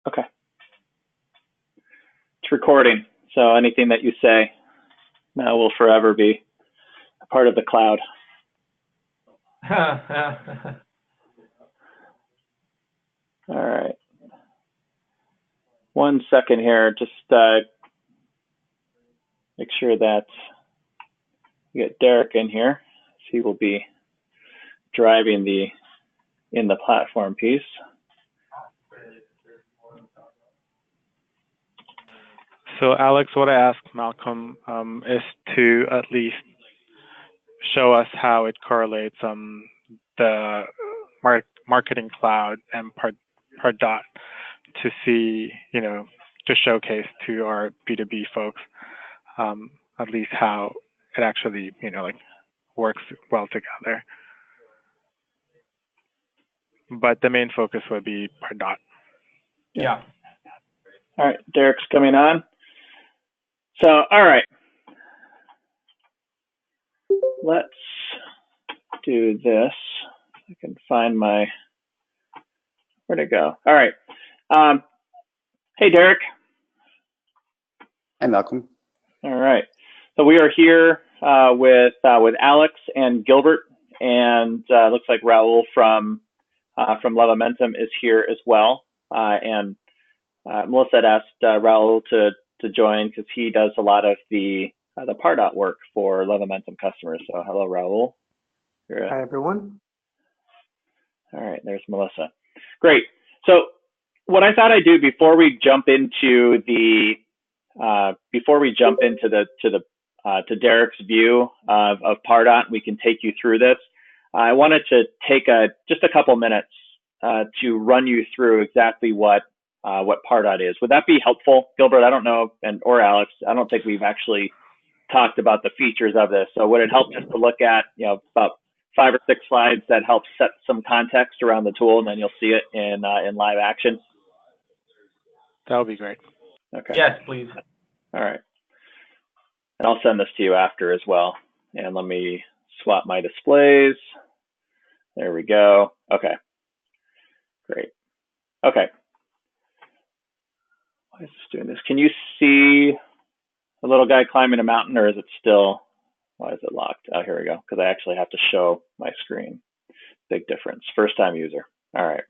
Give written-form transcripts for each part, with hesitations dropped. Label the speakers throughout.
Speaker 1: Okay. It's recording, so anything that you say now will forever be a part of the cloud. All right. 1 second here, just make sure that we get Derek in here. He will be driving in the platform piece.
Speaker 2: So Alex, what I asked Malcolm is to at least show us how it correlates the marketing cloud and Pardot to see, to showcase to our B2B folks at least how it actually, works well together. But the main focus would be Pardot.
Speaker 3: Yeah.
Speaker 1: All right, Derek's coming on. So, all right. Let's do this. I can find where'd it go? All right. Hey, Derek.
Speaker 4: Hi, Malcolm.
Speaker 1: All right. So we are here with Alex and Gilbert, and looks like Raul from Levimentum is here as well. And Melissa had asked Raul to join because he does a lot of the Pardot work for Levimentum customers. So hello, Raul.
Speaker 5: Hi, everyone.
Speaker 1: All right, there's Melissa. Great. So what I thought I'd do before we jump into to Derek's view of Pardot, we can take you through this. I wanted to take just a couple minutes to run you through exactly what Pardot is. Would that be helpful, Gilbert? I don't know, or Alex. I don't think we've actually talked about the features of this. So would it help just to look at about 5 or 6 slides that help set some context around the tool, and then you'll see it in live action?
Speaker 2: That would be great.
Speaker 1: Okay.
Speaker 3: Yes, please.
Speaker 1: All right. And I'll send this to you after as well. And let me swap my displays. There we go. Okay. Great. Okay. Why is this doing this? Can you see the little guy climbing a mountain, or is it still, why is it locked? Oh, here we go. Because I actually have to show my screen. Big difference. First time user. All right.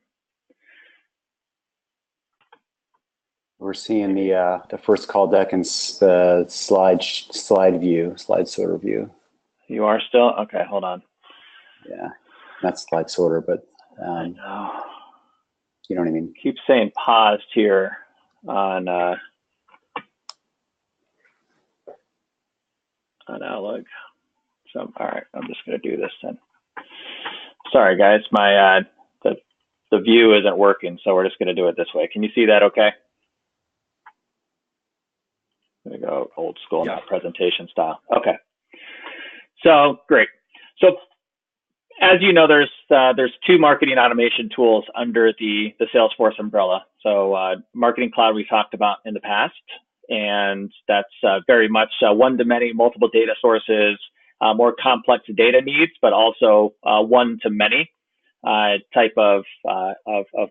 Speaker 4: We're seeing the first call deck and the slide sorter view.
Speaker 1: You are still? Okay, hold on.
Speaker 4: Yeah, not slide sorter, but you know what I mean.
Speaker 1: Keep saying paused here on Outlook. So, all right, I'm just going to do this then. Sorry, guys, my the view isn't working, so we're just going to do it this way. Can you see that okay? There we go, old school, not presentation style. Okay. So great. So as you know, there's 2 marketing automation tools under the Salesforce umbrella. So Marketing Cloud we talked about in the past, and that's very much one-to-many, multiple data sources, more complex data needs, but also one-to-many type of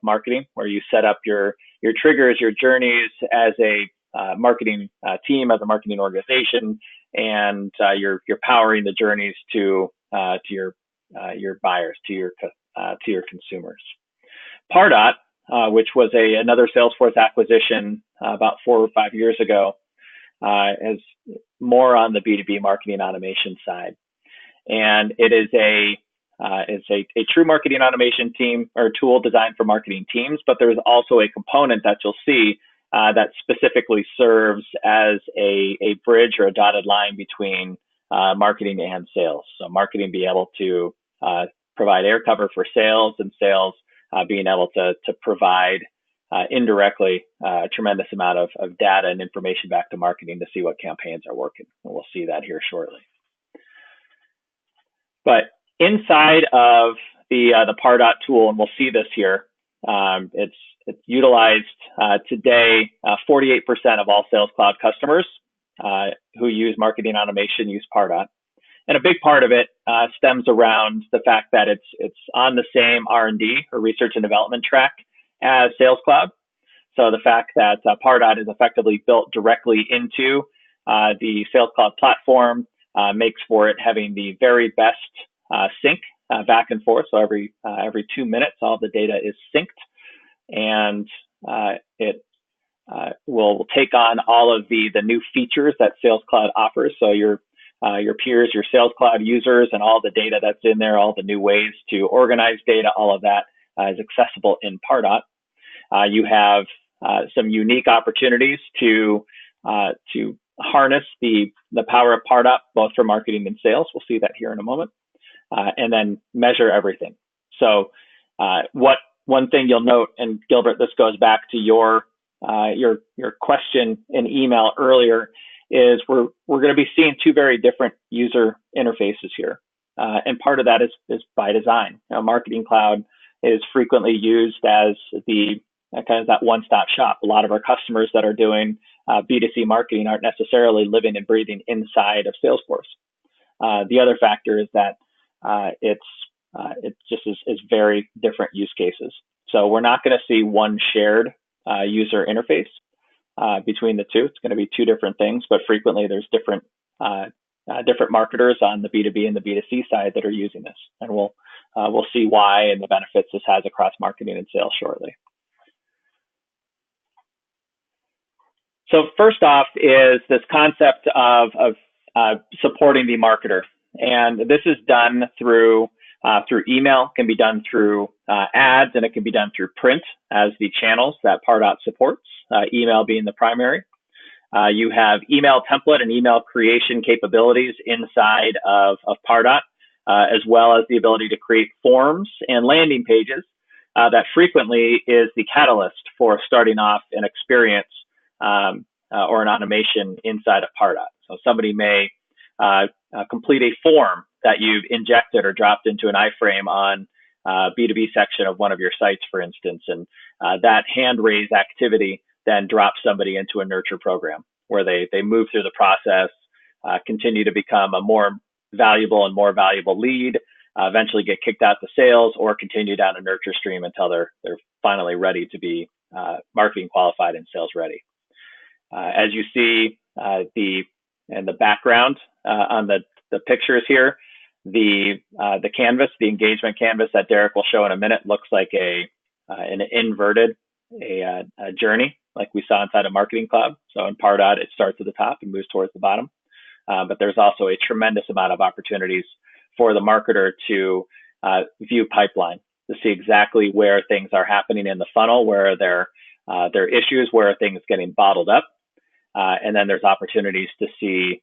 Speaker 1: marketing, where you set up your triggers, your journeys as a marketing team, as a marketing organization, and you're powering the journeys to your buyers, to your consumers. Pardot, which was another Salesforce acquisition about 4 or 5 years ago, is more on the B2B marketing automation side, and it is a true marketing automation team or tool designed for marketing teams. But there's also a component that you'll see that specifically serves as a bridge or a dotted line between marketing and sales. So marketing being able to provide air cover for sales, and sales being able to provide indirectly a tremendous amount of data and information back to marketing to see what campaigns are working. And we'll see that here shortly. But inside of the Pardot tool, and we'll see this here, it's utilized today. 48% of all Sales Cloud customers who use marketing automation use Pardot. And a big part of it stems around the fact that it's on the same R&D or research and development track as Sales Cloud. So the fact that Pardot is effectively built directly into the Sales Cloud platform makes for it having the very best sync back and forth. So every 2 minutes, all the data is synced, and it will take on all of the new features that Sales Cloud offers. So your peers, your Sales Cloud users, and all the data that's in there, all the new ways to organize data, all of that is accessible in Pardot. You have some unique opportunities to harness the power of Pardot, both for marketing and sales. We'll see that here in a moment, and then measure everything. So one thing you'll note, and Gilbert, this goes back to your question in email earlier, is we're going to be seeing two very different user interfaces here, and part of that is by design. Marketing Cloud is frequently used as the kind of that one-stop shop. A lot of our customers that are doing B2C marketing aren't necessarily living and breathing inside of Salesforce. The other factor is that it just is very different use cases. So we're not going to see one shared user interface between the two. It's going to be two different things, but frequently there's different marketers on the B2B and the B2C side that are using this, and we'll see why and the benefits this has across marketing and sales shortly. So first off is this concept of supporting the marketer, and this is done through email, can be done through ads, and it can be done through print as the channels that Pardot supports, email being the primary. You have email template and email creation capabilities inside of Pardot, as well as the ability to create forms and landing pages that frequently is the catalyst for starting off an experience or an automation inside of Pardot. So somebody may complete a form that you've injected or dropped into an iframe on B2B section of one of your sites, for instance, and that hand raise activity then drops somebody into a nurture program where they move through the process, continue to become a more valuable lead, eventually get kicked out to sales, or continue down a nurture stream until they're finally ready to be marketing qualified and sales ready. As you see in the background on the pictures here, the canvas, the engagement canvas that Derek will show in a minute, looks like an inverted journey like we saw inside of Marketing Cloud. So in Pardot, it starts at the top and moves towards the bottom. But there's also a tremendous amount of opportunities for the marketer to view pipeline, to see exactly where things are happening in the funnel, where there are issues, where are things getting bottled up. And then there's opportunities to see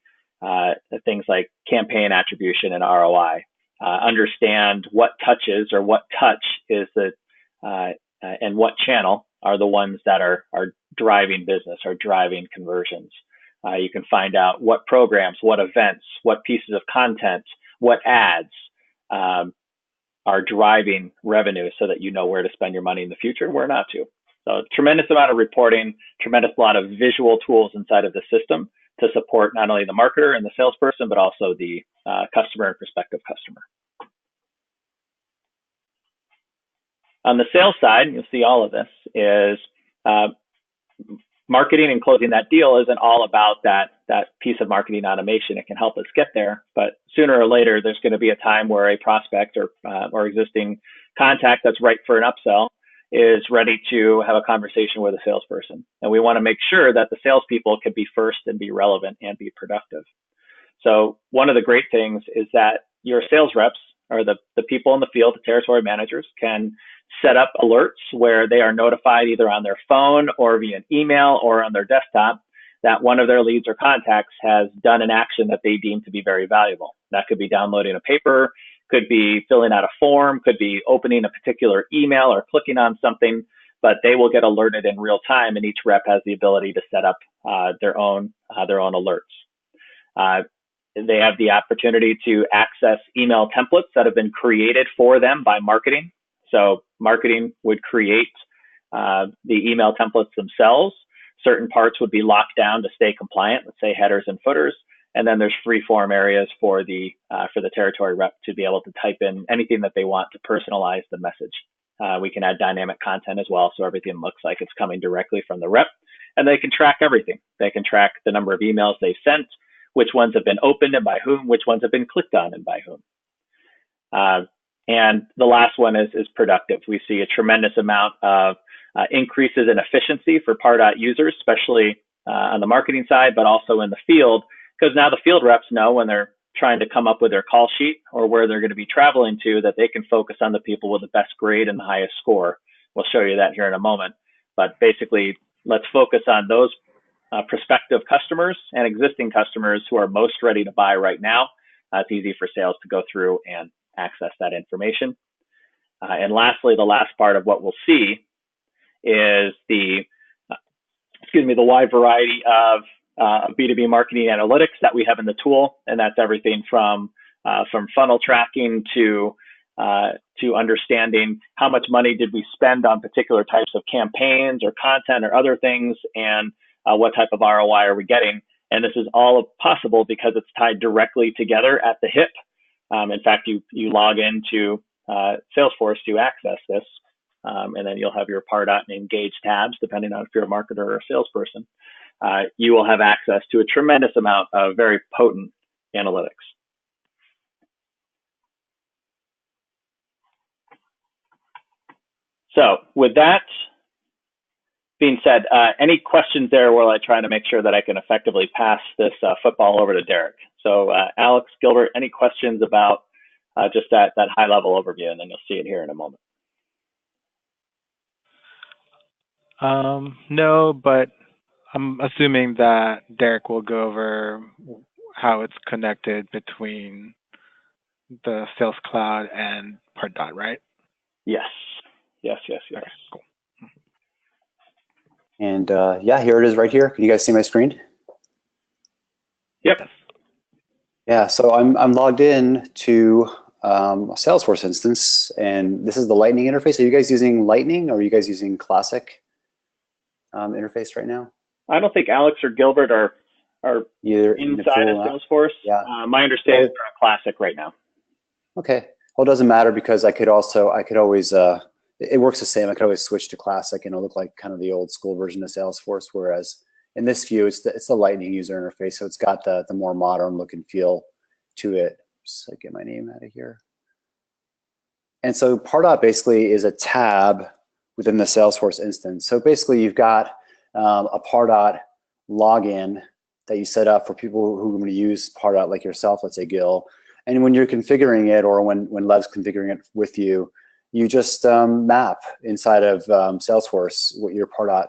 Speaker 1: things like campaign attribution and ROI, understand what touches or what touch is and what channel are the ones that are driving business, are driving conversions. You can find out what programs, what events, what pieces of content, what ads are driving revenue so that you know where to spend your money in the future and where not to. So tremendous amount of reporting, tremendous lot of visual tools inside of the system to support not only the marketer and the salesperson, but also the customer and prospective customer. On the sales side, you'll see all of this is marketing and closing that deal isn't all about that piece of marketing automation. It can help us get there, but sooner or later, there's going to be a time where a prospect or existing contact that's right for an upsell is ready to have a conversation with a salesperson. And we want to make sure that the salespeople can be first and be relevant and be productive. So one of the great things is that your sales reps or the people in the field, the territory managers, can set up alerts where they are notified either on their phone or via an email or on their desktop that one of their leads or contacts has done an action that they deem to be very valuable. That could be downloading a paper, could be filling out a form, could be opening a particular email or clicking on something, but they will get alerted in real time, and each rep has the ability to set up their own alerts. They have the opportunity to access email templates that have been created for them by marketing. So marketing would create the email templates themselves. Certain parts would be locked down to stay compliant, let's say headers and footers. And then there's free form areas for the territory rep to be able to type in anything that they want to personalize the message We can add dynamic content as well, so everything looks like it's coming directly from the rep. And they can track everything. They can track the number of emails they sent, which ones have been opened and by whom, which ones have been clicked on and by whom. And the last one is productive. We see a tremendous amount of increases in efficiency for Pardot users, especially on the marketing side, but also in the field, because now the field reps know when they're trying to come up with their call sheet or where they're going to be traveling to, that they can focus on the people with the best grade and the highest score. We'll show you that here in a moment. But basically, let's focus on those prospective customers and existing customers who are most ready to buy right now. It's easy for sales to go through and access that information. And lastly, the last part of what we'll see is the wide variety of B2B marketing analytics that we have in the tool, and that's everything from funnel tracking to understanding how much money did we spend on particular types of campaigns or content or other things, and what type of ROI are we getting. And this is all possible because it's tied directly together at the hip. In fact, you log into Salesforce to access this, and then you'll have your Pardot and Engage tabs, depending on if you're a marketer or a salesperson. You will have access to a tremendous amount of very potent analytics. So with that being said, any questions there while I try to make sure that I can effectively pass this football over to Derek? So Alex, Gilbert, any questions about just that high level overview, and then you'll see it here in a moment.
Speaker 2: No, but I'm assuming that Derek will go over how it's connected between the Sales Cloud and Pardot, right?
Speaker 1: Yes. Okay,
Speaker 2: cool.
Speaker 4: And yeah, here it is right here. Can you guys see my screen?
Speaker 1: Yep.
Speaker 4: Yeah, so I'm logged in to a Salesforce instance, and this is the Lightning interface. Are you guys using Lightning, or are you guys using Classic interface right now?
Speaker 1: I don't think Alex or Gilbert are
Speaker 4: either
Speaker 1: inside of Salesforce.
Speaker 4: Yeah.
Speaker 1: My understanding is they're on Classic right now.
Speaker 4: Okay. Well, it doesn't matter because I could always it works the same. I could always switch to Classic and it'll look like kind of the old school version of Salesforce. Whereas in this view, it's the Lightning user interface, so it's got the more modern look and feel to it. So get my name out of here. And so Pardot basically is a tab within the Salesforce instance. So basically, you've got a Pardot login that you set up for people who are going to use Pardot, like yourself, let's say Gil. And when you're configuring it, or when Lev's configuring it with you, you just map inside of Salesforce what your Pardot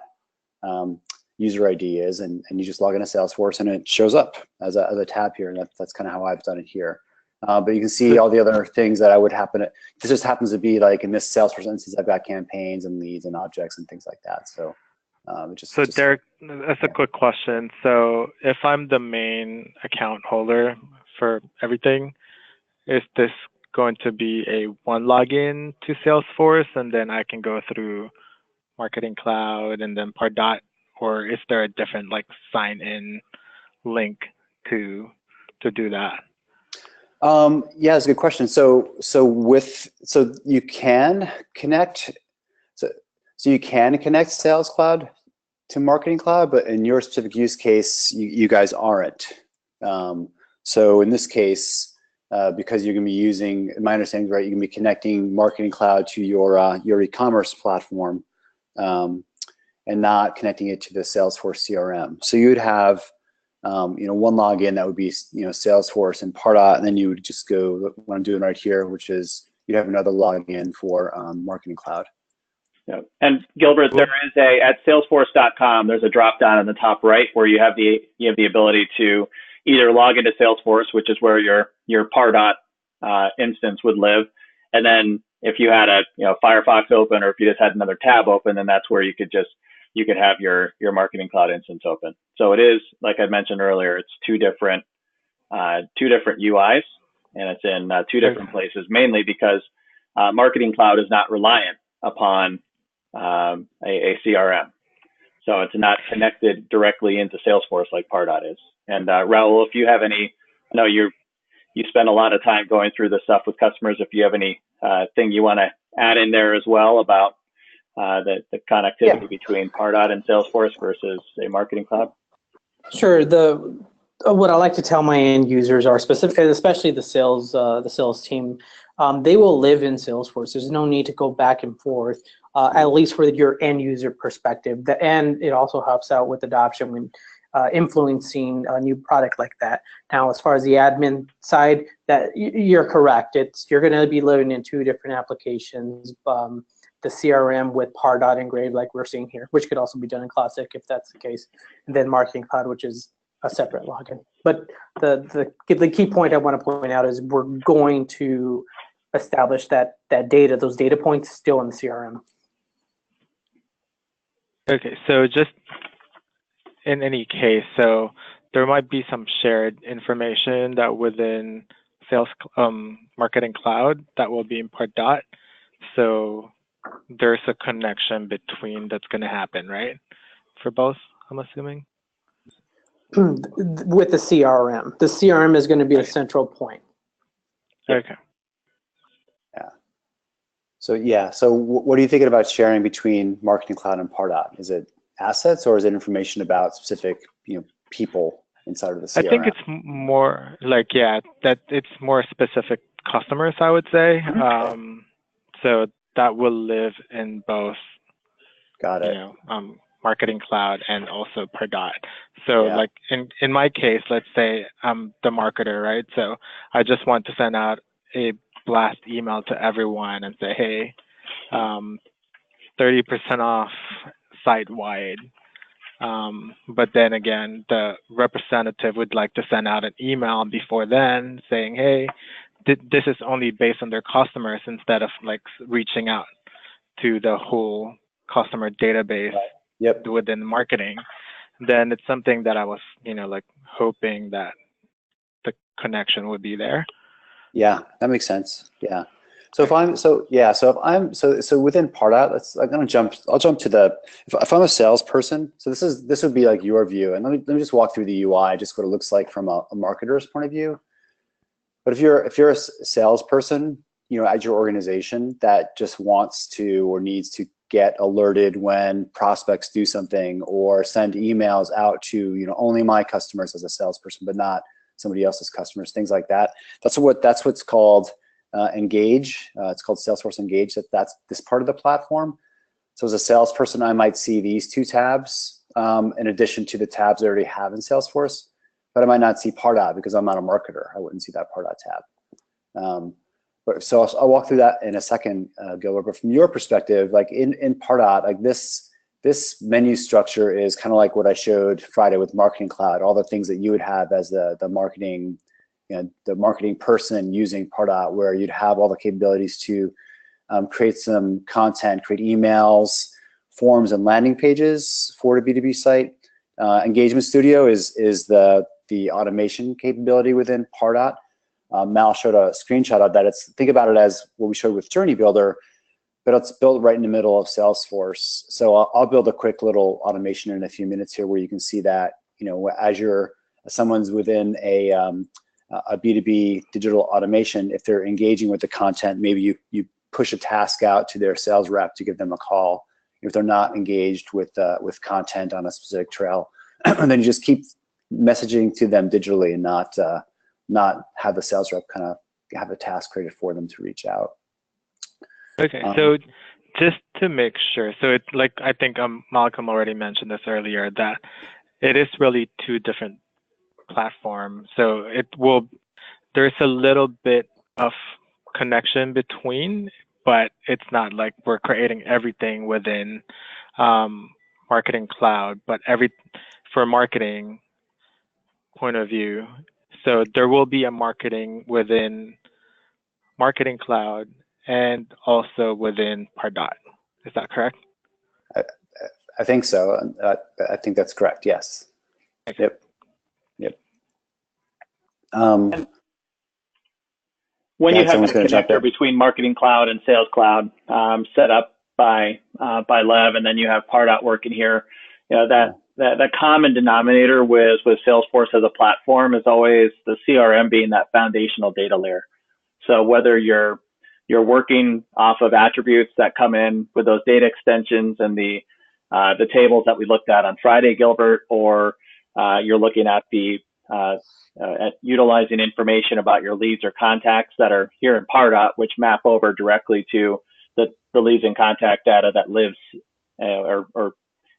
Speaker 4: user ID is, and you just log into Salesforce, and it shows up as a tab here. And that's kind of how I've done it here. But you can see all the other things that I would happen to. This just happens to be like in this Salesforce instance, I've got campaigns and leads and objects and things like that. So
Speaker 2: Derek, that's a quick question. So if I'm the main account holder for everything, is this going to be a one login to Salesforce, and then I can go through Marketing Cloud and then Pardot, or is there a different like sign in link to do that?
Speaker 4: Yeah, it's a good question. So you can connect. So you can connect Sales Cloud to Marketing Cloud, but in your specific use case, you guys aren't. So in this case, because you're going to be using, my understanding is right, you're going to be connecting Marketing Cloud to your e-commerce platform, and not connecting it to the Salesforce CRM. So you'd have one login that would be Salesforce and Pardot, and then you would just go what I'm doing right here, which is you'd have another login for Marketing Cloud.
Speaker 1: Yeah. And Gilbert, there is at salesforce.com, there's a drop down in the top right where you have the ability to either log into Salesforce, which is where your Pardot instance would live, and then if you had a Firefox open, or if you just had another tab open, then that's where you could have your Marketing Cloud instance open. So it is, like I mentioned earlier, it's two different UIs, and it's in two different places, mainly because Marketing Cloud is not reliant upon a CRM. So it's not connected directly into Salesforce like Pardot is. And Raul, if you have any, I know you spend a lot of time going through this stuff with customers. If you have any thing you want to add in there as well about the connectivity between Pardot and Salesforce versus a Marketing Cloud?
Speaker 5: Sure. What I like to tell my end users are specific, especially the sales team. They will live in Salesforce. There's no need to go back and forth, at least for your end user perspective. And it also helps out with adoption when influencing a new product like that. Now, as far as the admin side, that you're correct. You're going to be living in two different applications. The CRM with Pardot engraved, like we're seeing here, which could also be done in Classic if that's the case, and then Marketing Cloud, which is a separate login. But the key point I want to point out is we're going to establish that data, those data points, still in the CRM.
Speaker 2: Okay, so just in any case, so there might be some shared information that within Marketing Cloud that will be in Pardot. So there's a connection between that's going to happen, right? For both, I'm assuming?
Speaker 5: With the CRM. The CRM is going to be a central point.
Speaker 2: Okay.
Speaker 4: Yeah. So what are you thinking about sharing between Marketing Cloud and Pardot? Is it assets or is it information about specific people inside of the CRM?
Speaker 2: I think it's more like, that it's more specific customers, I would say. So that will live in both.
Speaker 4: Got it.
Speaker 2: Marketing Cloud and also Pardot. So like in my case, let's say I'm the marketer, right? So I just want to send out a blast email to everyone and say, hey, 30% off site-wide. But then again, the representative would like to send out an email before then saying, hey, this is only based on their customers instead of like reaching out to the whole customer database within marketing. Then it's something that I was, like hoping that the connection would be there.
Speaker 4: Yeah, that makes sense. Yeah. So if I'm within Pardot, I'll jump to if I'm a salesperson, so this would be like your view, and let me just walk through the UI, just what it looks like from a marketer's point of view. But if you're a salesperson, at your organization that just wants to or needs to get alerted when prospects do something or send emails out to only my customers as a salesperson, but not somebody else's customers, things like that. That's what's called Engage. It's called Salesforce Engage. That's this part of the platform. So as a salesperson, I might see these two tabs in addition to the tabs I already have in Salesforce, but I might not see Pardot because I'm not a marketer. I wouldn't see that Pardot tab. So I'll walk through that in a second, Gilbert. But from your perspective, like in Pardot, like this menu structure is kind of like what I showed Friday with Marketing Cloud. All the things that you would have as the marketing, the marketing person using Pardot, where you'd have all the capabilities to create some content, create emails, forms, and landing pages for the B2B site. Engagement Studio is the automation capability within Pardot. Mal showed a screenshot of that. Think about it as what we showed with Journey Builder, but it's built right in the middle of Salesforce. So I'll build a quick little automation in a few minutes here where you can see that, as someone's within a B2B digital automation, if they're engaging with the content, maybe you push a task out to their sales rep to give them a call. If they're not engaged with content on a specific trail, and then you just keep messaging to them digitally and not have the sales rep kind of have a task created for them to reach out.
Speaker 2: Okay, so just to make sure, so it's like, I think Malcolm already mentioned this earlier, that it is really two different platforms. So there's a little bit of connection between, but it's not like we're creating everything within Marketing Cloud, but for marketing point of view. So there will be a marketing within Marketing Cloud and also within Pardot. Is that correct?
Speaker 4: I think so. I think that's correct. Yes.
Speaker 2: Okay.
Speaker 4: Yep.
Speaker 1: When you have a connector between Marketing Cloud and Sales Cloud set up by Lev, and then you have Pardot working here, that common denominator with Salesforce as a platform is always the CRM being that foundational data layer. So whether you're you're working off of attributes that come in with those data extensions and the tables that we looked at on Friday, Gilbert, or you're looking at at utilizing information about your leads or contacts that are here in Pardot, which map over directly to the leads and contact data that lives or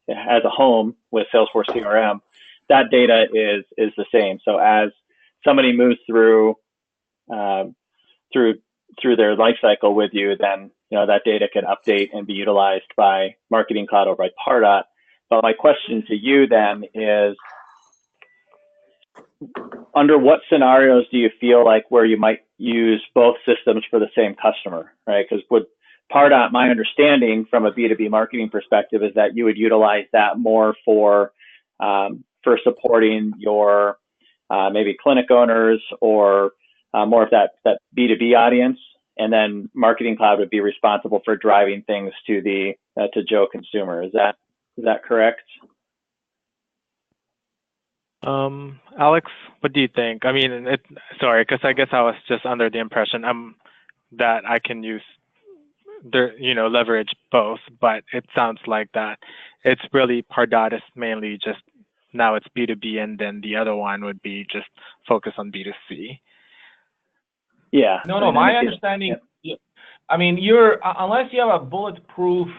Speaker 1: has a home with Salesforce CRM. That data is the same. So as somebody moves through their life cycle with you, then that data can update and be utilized by Marketing Cloud or by Pardot. But my question to you then is, under what scenarios do you feel like where you might use both systems for the same customer, right? Because with Pardot, my understanding from a B2B marketing perspective is that you would utilize that more for supporting your maybe clinic owners or more of that B2B audience, and then Marketing Cloud would be responsible for driving things to the Joe consumer. Is that correct?
Speaker 2: Alex, what do you think? I mean, sorry, because I guess I was just under the impression that I can leverage both, but it sounds like that it's really Pardot is mainly just now it's B2B, and then the other one would be just focus on B2C.
Speaker 1: Yeah.
Speaker 3: No, my understanding, yeah. I mean, unless you have a bulletproof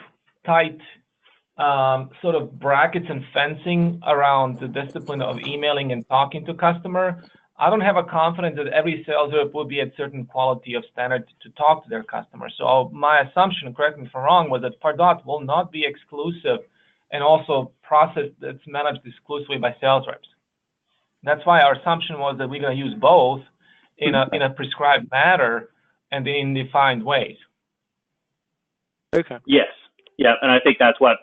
Speaker 3: tight sort of brackets and fencing around the discipline of emailing and talking to customer, I don't have a confidence that every sales rep will be at certain quality of standard to talk to their customers. So my assumption, correct me if I'm wrong, was that Pardot will not be exclusive and also process that's managed exclusively by sales reps. That's why our assumption was that we're going to use both in a prescribed manner and in defined ways.
Speaker 2: Okay.
Speaker 1: Yes. Yeah, and I think that's what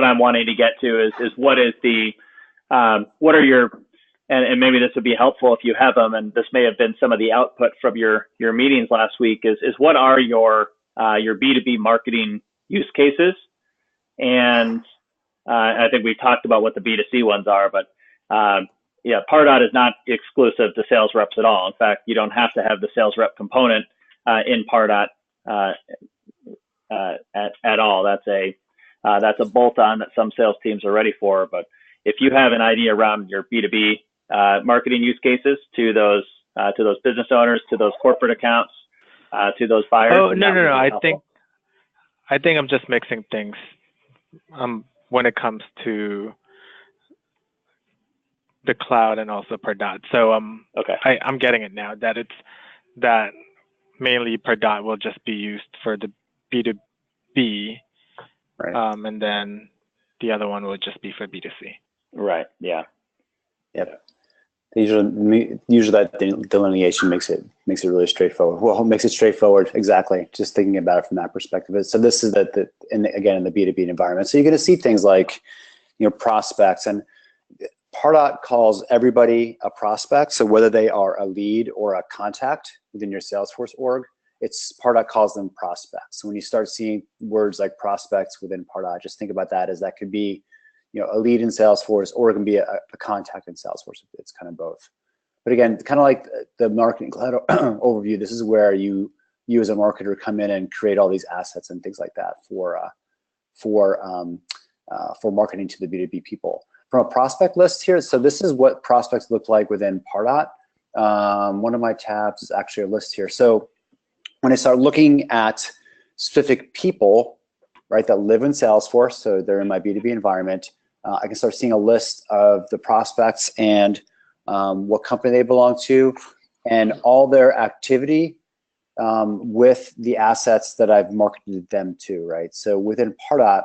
Speaker 1: I'm wanting to get to is what is what are your, and maybe this would be helpful if you have them, and this may have been some of the output from your meetings last week, is what are your B2B marketing use cases? And I think we talked about what the B2C ones are, but yeah, Pardot is not exclusive to sales reps at all. In fact, you don't have to have the sales rep component in Pardot at all. That's a bolt-on that some sales teams are ready for. But if you have an idea around your B2B marketing use cases to those business owners, to those corporate accounts, to those buyers.
Speaker 2: Oh, no. I think I'm just mixing things when it comes to the cloud and also Pardot. So
Speaker 1: okay.
Speaker 2: I'm getting it now that mainly Pardot will just be used for the B2B,
Speaker 4: right.
Speaker 2: And then the other one would just be for B2C.
Speaker 1: Right. Yeah.
Speaker 4: Yep. Usually that delineation makes it really straightforward. Well, makes it straightforward. Exactly. Just thinking about it from that perspective. So this is in the B2B environment. So you're going to see things like, prospects, and Pardot calls everybody a prospect. So whether they are a lead or a contact within your Salesforce org, Pardot calls them prospects. So when you start seeing words like prospects within Pardot, just think about that as that could be, a lead in Salesforce, or it can be a contact in Salesforce. It's kind of both. But again, kind of like the Marketing Cloud overview, this is where you as a marketer come in and create all these assets and things like that for marketing to the B2B people. From a prospect list here, so this is what prospects look like within Pardot. One of my tabs is actually a list here. So when I start looking at specific people, right, that live in Salesforce, so they're in my B2B environment, I can start seeing a list of the prospects and what company they belong to and all their activity with the assets that I've marketed them to, right? So within Pardot,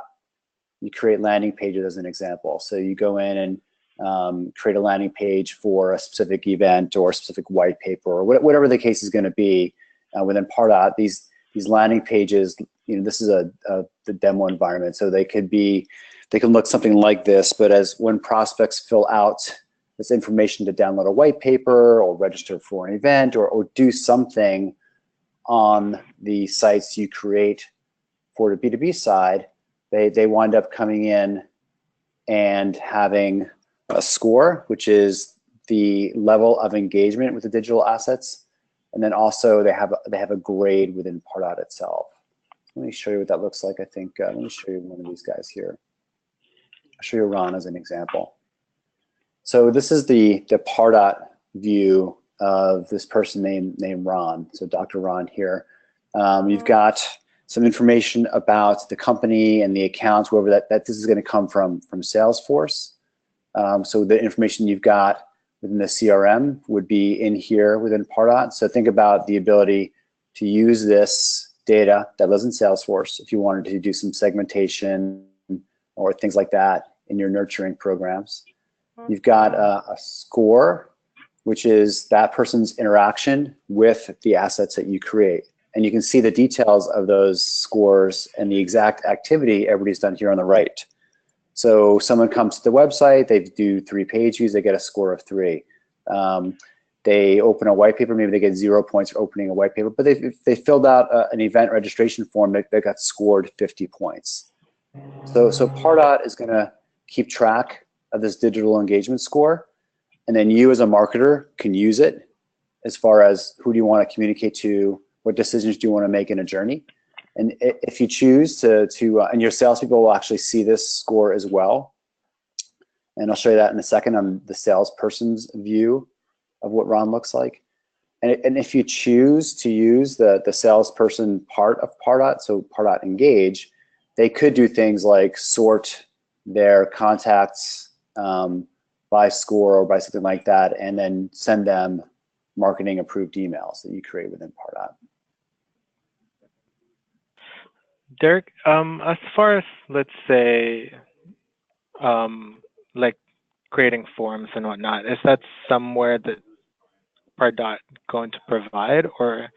Speaker 4: you create landing pages as an example. So you go in and create a landing page for a specific event or a specific white paper or whatever the case is going to be within Pardot. These landing pages, this is the demo environment, so they can look something like this. But as when prospects fill out this information to download a white paper or register for an event or do something on the sites you create for the B2B side, they wind up coming in and having a score, which is the level of engagement with the digital assets And then also they have a grade within Pardot itself. Let me show you what that looks like. I think let me show you one of these guys here. I'll show you Ron as an example. So this is the Pardot view of this person named Ron. So Dr. Ron here. You've got some information about the company and the accounts, wherever that this is going to come from Salesforce. So the information you've got within the CRM would be in here within Pardot. So think about the ability to use this data that lives in Salesforce if you wanted to do some segmentation or things like that in your nurturing programs. You've got a score, which is that person's interaction with the assets that you create. And you can see the details of those scores and the exact activity everybody's done here on the right. So someone comes to the website, they do 3 page views, they get a score of 3. They open a white paper, maybe they get 0 points for opening a white paper, but they filled out an event registration form that got scored 50 points. So Pardot is gonna keep track of this digital engagement score, and then you as a marketer can use it as far as who do you want to communicate to, what decisions do you want to make in a journey. And if you choose to and your salespeople will actually see this score as well. And I'll show you that in a second on the salesperson's view of what Ron looks like. And if you choose to use the salesperson part of Pardot, so Pardot Engage, they could do things like sort their contacts by score or by something like that, and then send them marketing approved emails that you create within Pardot.
Speaker 2: Derek, as far as, let's say, like creating forms and whatnot, is that somewhere that Pardot going to provide, or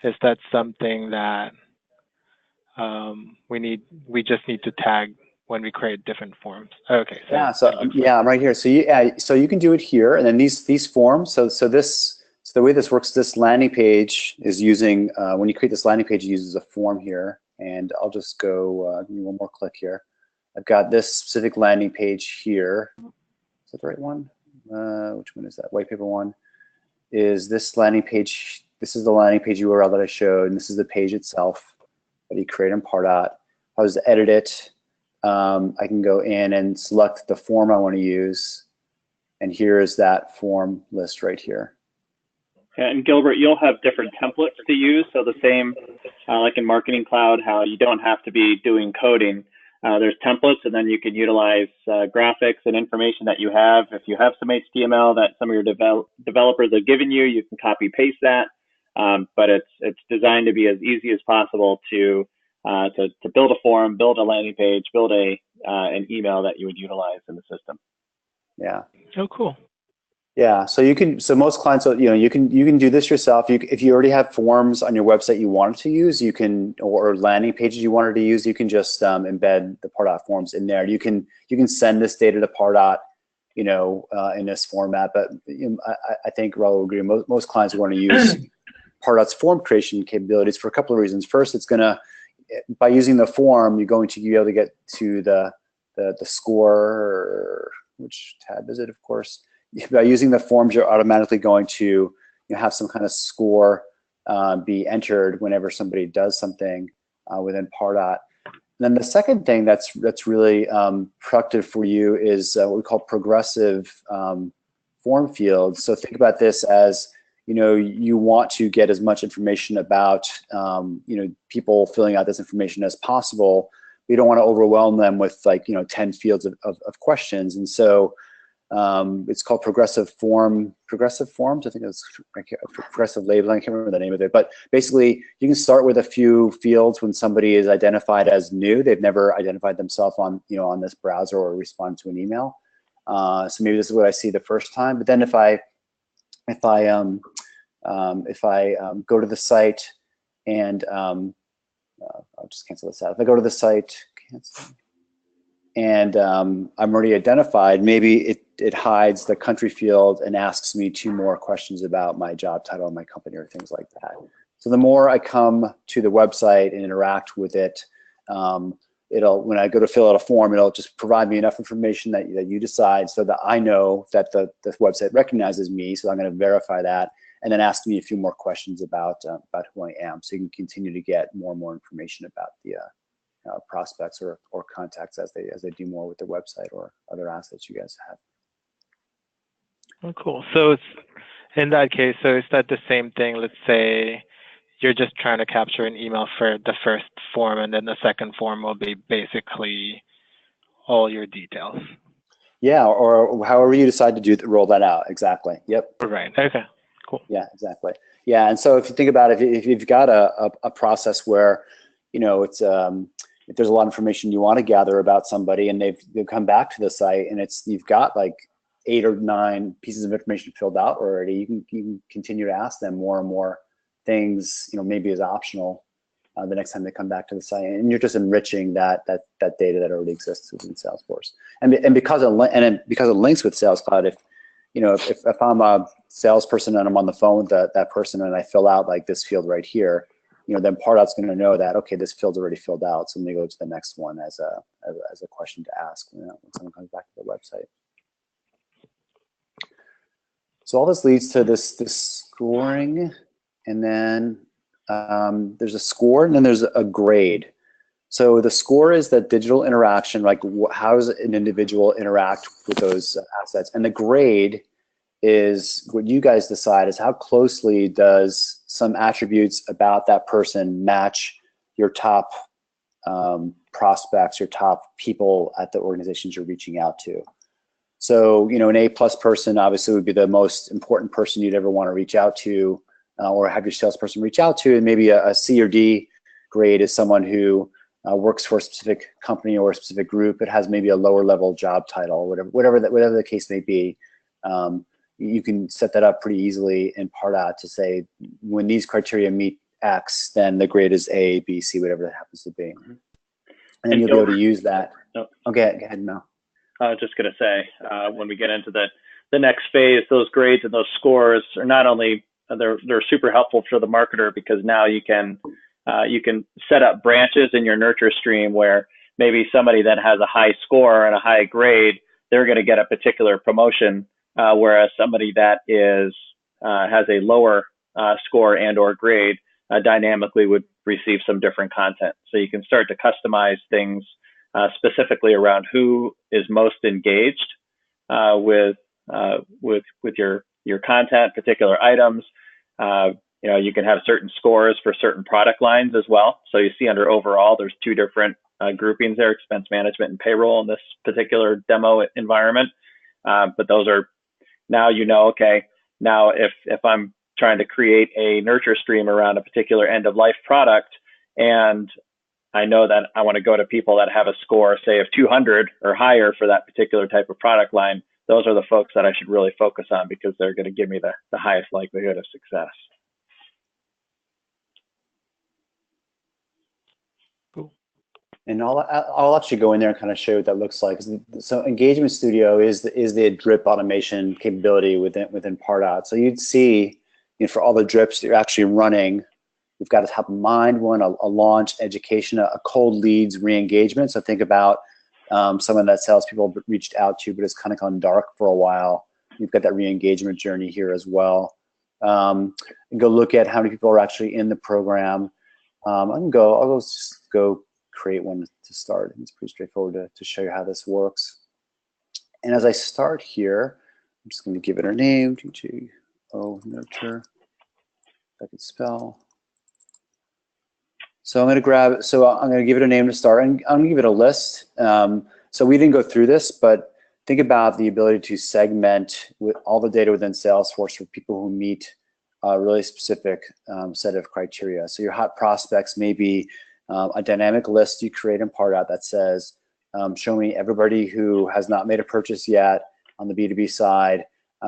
Speaker 2: is that something that we just need to tag when we create different forms? Okay. So
Speaker 4: yeah. So yeah, I'm right here. So you can do it here, and then these forms. So the way this works, this landing page is using when you create this landing page, it uses a form here. And I'll just go, give me one more click here. I've got this specific landing page here. Is that the right one? Which one is that? White paper one. Is this landing page, this is the landing page URL that I showed, and this is the page itself that you create in Pardot. I'll just edit it. I can go in and select the form I want to use. And here is that form list right here.
Speaker 1: And Gilbert, you'll have different templates to use. So the same, like in Marketing Cloud, how you don't have to be doing coding. There's templates, and then you can utilize graphics and information that you have. If you have some HTML that some of your developers have given you, you can copy paste that. But it's designed to be as easy as possible to build a form, build a landing page, build an email that you would utilize in the system.
Speaker 4: Yeah.
Speaker 2: Oh, cool.
Speaker 4: Yeah, so most clients, you can do this yourself. If you already have forms on your website you wanted to use, you can, or landing pages you wanted to use, you can just embed the Pardot forms in there. You can send this data to Pardot, in this format. But I think Raul will agree. Most clients want to use Pardot's form creation capabilities for a couple of reasons. First, it's gonna, by using the form, you're going to be able to get to the score. Which tab is it? Of course. By using the forms, you're automatically going to have some kind of score be entered whenever somebody does something within Pardot. And then the second thing that's really productive for you is what we call progressive form fields. So think about this as, you want to get as much information about people filling out this information as possible. You don't want to overwhelm them with 10 fields of questions, and so it's called progressive forms. I think it's progressive labeling. I can't remember the name of it, but basically you can start with a few fields when somebody is identified as new. They've never identified themselves on this browser or respond to an email. So maybe this is what I see the first time. But then if I go to the site and I'll just cancel this out. If I go to the site, cancel. And I'm already identified, maybe it hides the country field and asks me 2 more questions about my job title and my company or things like that. So the more I come to the website and interact with it, the when I go to fill out a form, it'll just provide me enough information that you decide, so that I know that the website recognizes me. So I'm going to verify that, and then ask me a few more questions about who I am. So you can continue to get more and more information about the prospects or contacts as they do more with their website or other assets you guys have.
Speaker 2: Oh, cool. So it's, in that case, so is that the same thing? Let's say you're just trying to capture an email for the first form, and then the second form will be basically all your details.
Speaker 4: Yeah, or however you decide to roll that out. Exactly. Yep.
Speaker 2: Right. Okay. Cool.
Speaker 4: Yeah, exactly. Yeah, and so if you think about it, if you've got a process where, it's if there's a lot of information you want to gather about somebody, and they've come back to the site, and you've got like 8 or 9 pieces of information filled out already, you can continue to ask them more and more things, maybe as optional the next time they come back to the site, and you're just enriching that data that already exists within Salesforce. And because it links with Sales Cloud, if I'm a salesperson and I'm on the phone with that person, and I fill out like this field right here, then Pardot's going to know that, okay, this field's already filled out, so let me go to the next one as a question to ask when someone comes back to the website. So all this leads to this scoring, and then there's a score, and then there's a grade. So the score is that digital interaction, like how does an individual interact with those assets, and the grade is what you guys decide is how closely does some attributes about that person match your top prospects, your top people at the organizations you're reaching out to. So, an A+ person obviously would be the most important person you'd ever want to reach out to, or have your salesperson reach out to. And maybe a C or D grade is someone who works for a specific company or a specific group. It has maybe a lower level job title, whatever the case may be. You can set that up pretty easily in Pardot to say, when these criteria meet X, then the grade is A, B, C, whatever that happens to be. And then you'll be able to use that.
Speaker 1: Oh.
Speaker 4: Okay, go ahead, Mel.
Speaker 1: I was just going to say, when we get into the next phase, those grades and those scores are not only, they're super helpful for the marketer, because now you can set up branches in your nurture stream where maybe somebody that has a high score and a high grade, they're going to get a particular promotion, whereas somebody that has a lower score and or grade dynamically would receive some different content. So you can start to customize things specifically around who is most engaged with your content, particular items. You can have certain scores for certain product lines as well. So you see under overall, there's 2 different groupings there: expense management and payroll in this particular demo environment. But those are, now okay, now if I'm trying to create a nurture stream around a particular end of life product, and I know that I want to go to people that have a score, say, of 200 or higher for that particular type of product line, those are the folks that I should really focus on, because they're going to give me the highest likelihood of success.
Speaker 2: Cool.
Speaker 4: And I'll actually go in there and kind of show you what that looks like. So Engagement Studio is the drip automation capability within Pardot. So you'd see, for all the drips that you're actually running, we've got a top of mind one, a launch, education, a cold leads, re-engagement. So think about someone that salespeople reached out to, but it's kind of gone dark for a while. You've got that re-engagement journey here as well. And go look at how many people are actually in the program. I'll just go create one to start. It's pretty straightforward to show you how this works. And as I start here, I'm just going to give it a name, DJO nurture. If I could spell. So I'm going to give it a name to start, and I'm going to give it a list. So we didn't go through this, but think about the ability to segment with all the data within Salesforce for people who meet a really specific set of criteria. So your hot prospects may be a dynamic list you create in Pardot that says, show me everybody who has not made a purchase yet on the B2B side,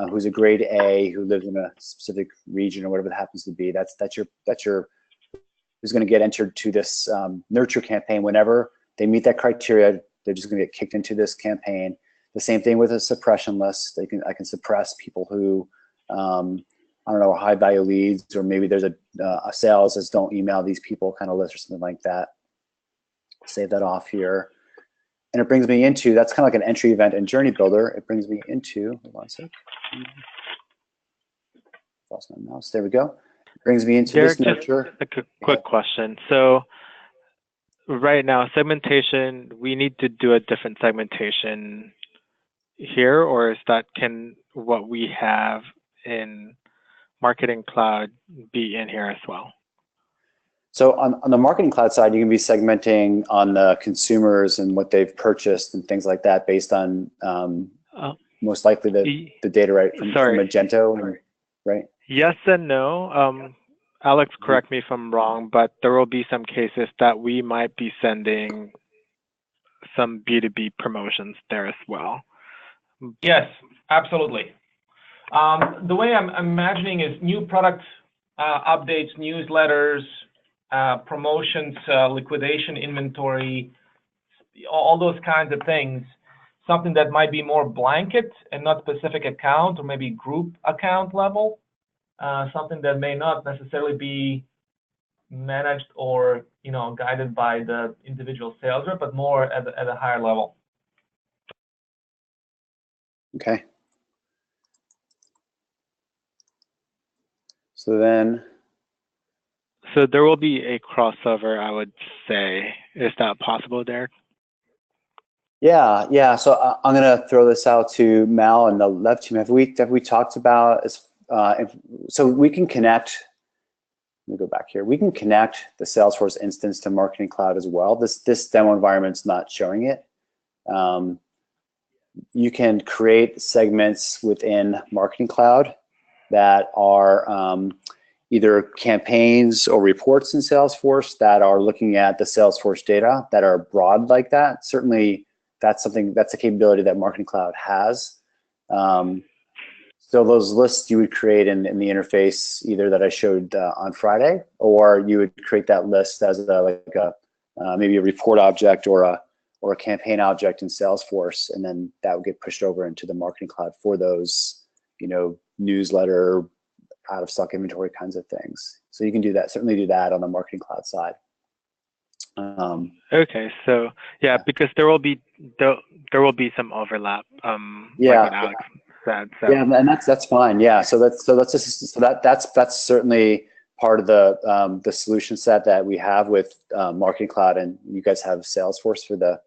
Speaker 4: who's a grade A, who lives in a specific region or whatever that happens to be. That's your who's going to get entered to this nurture campaign. Whenever they meet that criteria, they're just going to get kicked into this campaign. The same thing with a suppression list. I can suppress people who, I don't know, high value leads, or maybe there's a sales as don't email these people kind of list or something like that. Save that off here. And it brings me into, that's kind of like an entry event and journey builder. It brings me into, hold on a sec. Lost my mouse, there we go. It brings me into
Speaker 2: Derek,
Speaker 4: this nurture.
Speaker 2: just a quick question. So right now, segmentation, we need to do a different segmentation here, or is that can what we have in Marketing Cloud be in here as well?
Speaker 4: So on the Marketing Cloud side, you can be segmenting on the consumers and what they've purchased and things like that based on most likely the data right from Magento, right?
Speaker 2: Yes and no. Alex, correct me if I'm wrong, but there will be some cases that we might be sending some B2B promotions there as well.
Speaker 3: Yes, absolutely. The way I'm imagining is new product updates, newsletters, promotions, liquidation inventory, all those kinds of things, something that might be more blanket and not specific account or maybe group account level, something that may not necessarily be managed or guided by the individual sales rep, but more at a higher level.
Speaker 4: Okay. So then.
Speaker 2: So there will be a crossover, I would say. Is that possible, Derek?
Speaker 4: Yeah. So I'm gonna throw this out to Mal and the left team. Have we talked about so we can connect. Let me go back here. We can connect the Salesforce instance to Marketing Cloud as well. This demo environment's not showing it. You can create segments within Marketing Cloud that are either campaigns or reports in Salesforce that are looking at the Salesforce data that are broad like that. Certainly, that's a capability that Marketing Cloud has. So those lists you would create in the interface, either that I showed on Friday, or you would create that list as maybe a report object or a campaign object in Salesforce, and then that would get pushed over into the Marketing Cloud for those, newsletter, out of stock inventory kinds of things. So you can do that. Certainly do that on the Marketing Cloud side.
Speaker 2: Okay, so yeah, because there will be some overlap.
Speaker 4: Yeah.
Speaker 2: Like what Alex said. So.
Speaker 4: Yeah, and that's fine. Yeah, so that's certainly part of the solution set that we have with Marketing Cloud, and you guys have Salesforce for the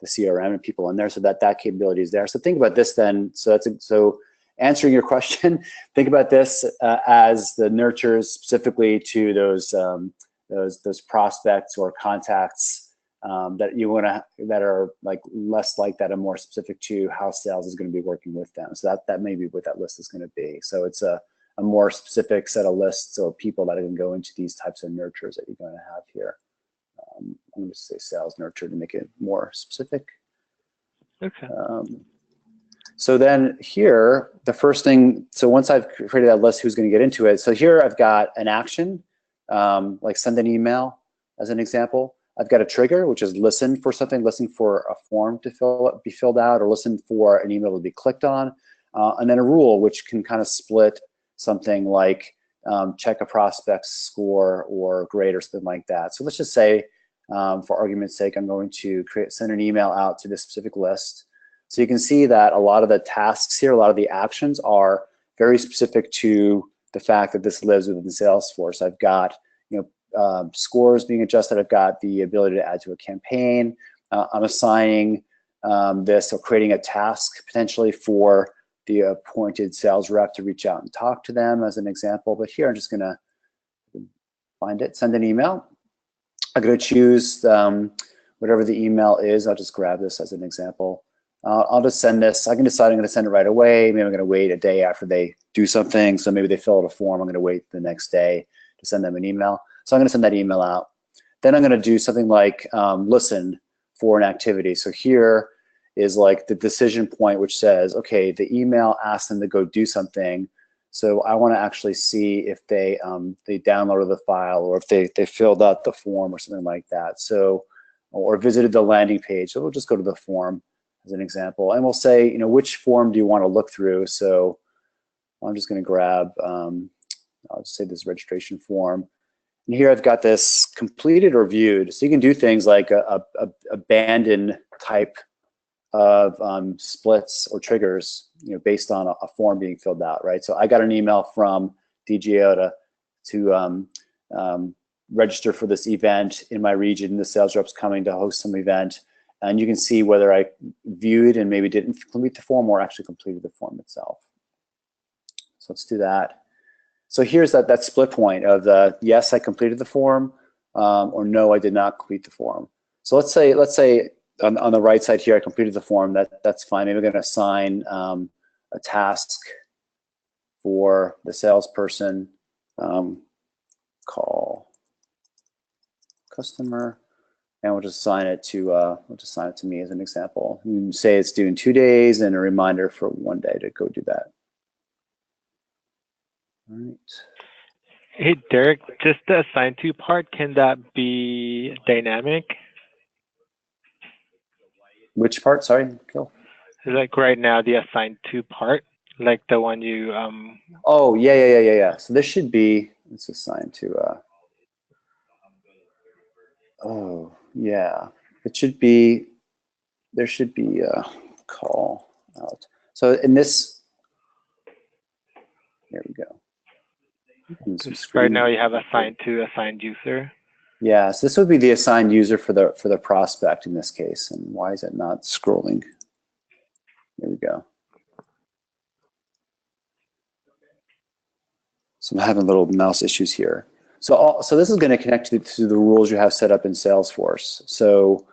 Speaker 4: CRM and people in there, so that capability is there. So think about this then. So answering your question, think about this as the nurtures specifically to those prospects or contacts that are like less like that and more specific to how sales is going to be working with them. So that may be what that list is going to be. So it's a more specific set of lists or people that can go into these types of nurtures that you're going to have here. I'm going to say sales nurture to make it more specific.
Speaker 2: Okay.
Speaker 4: So then here, the first thing, so once I've created that list, who's going to get into it? So here I've got an action, like send an email as an example. I've got a trigger, which is listen for something, listen for a form to be filled out, or listen for an email to be clicked on. And then a rule, which can kind of split something like check a prospect's score or grade or something like that. So let's just say, for argument's sake, I'm going to send an email out to this specific list. So you can see that a lot of the tasks here, a lot of the actions are very specific to the fact that this lives within Salesforce. I've got scores being adjusted. I've got the ability to add to a campaign. I'm assigning this or creating a task potentially for the appointed sales rep to reach out and talk to them as an example. But here I'm just going to find it, send an email. I'm going to choose whatever the email is. I'll just grab this as an example. I'll just send this. I can decide I'm going to send it right away. Maybe I'm going to wait a day after they do something. So maybe they fill out a form. I'm going to wait the next day to send them an email. So I'm going to send that email out. Then I'm going to do something like listen for an activity. So here is like the decision point, which says, okay, the email asked them to go do something. So I want to actually see if they downloaded the file or if they filled out the form or something like that. So, or visited the landing page. So we'll just go to the form as an example. And we'll say, which form do you want to look through? So I'm just going to grab, I'll just say this registration form. And here I've got this completed or viewed. So you can do things like a abandon type of splits or triggers, based on a form being filled out, right? So I got an email from DJO to register for this event in my region. The sales rep's coming to host some event, and you can see whether I viewed and maybe didn't complete the form or actually completed the form itself. So let's do that. So here's that split point of the yes, I completed the form, or no, I did not complete the form. So let's say on the right side here, I completed the form. That's fine. Maybe we're going to assign a task for the salesperson. Call customer, and we'll just assign it to me as an example. You can say it's due in 2 days, and a reminder for 1 day to go do that. All right.
Speaker 2: Hey, Derek, just the assign to part, can that be dynamic?
Speaker 4: Which part? Sorry, Gil.
Speaker 2: Like right now, the assign to part, like the one you
Speaker 4: Oh, yeah. So this should be, let's assign to oh, yeah. It should be, there should be a call out. So in this, there we go.
Speaker 2: Right now you have assigned to assigned user.
Speaker 4: Yeah, so this would be the assigned user for the prospect in this case. And why is it not scrolling? There we go. So I'm having little mouse issues here. So this is going to connect to the rules you have set up in Salesforce. So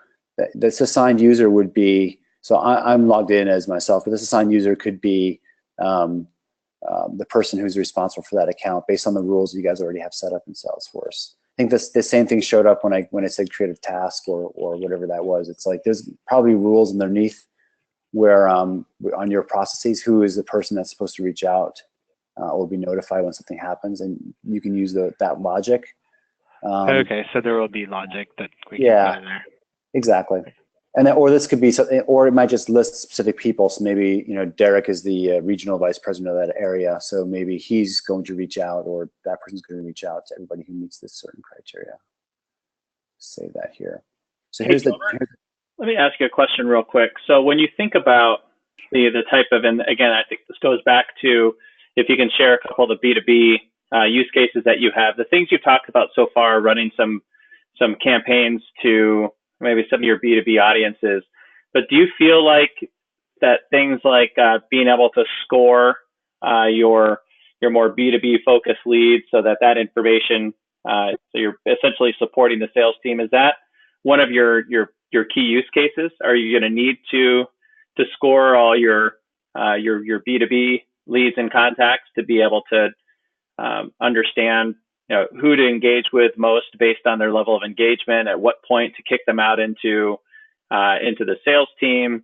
Speaker 4: this assigned user would be, so I'm logged in as myself, but this assigned user could be the person who's responsible for that account based on the rules you guys already have set up in Salesforce. I think the same thing showed up when I said create a task or whatever that was. It's like there's probably rules underneath where on your processes, who is the person that's supposed to reach out or be notified when something happens, and you can use that logic.
Speaker 2: Okay, so there will be logic that we can put in there.
Speaker 4: Exactly. And then, or this could be something, or it might just list specific people. So maybe, Derek is the regional vice president of that area. So maybe he's going to reach out, or that person's going to reach out to everybody who meets this certain criteria. Save that here. So here's
Speaker 1: let me ask you a question real quick. So when you think about the type of, and again, I think this goes back to if you can share a couple of the B2B use cases that you have, the things you've talked about so far, running some campaigns to maybe some of your B2B audiences, but do you feel like that things like being able to score your more B2B focused leads so that information, so you're essentially supporting the sales team, is that one of your key use cases? Are you going to need to score all your B2B leads and contacts to be able to understand who to engage with most based on their level of engagement, at what point to kick them out into the sales team,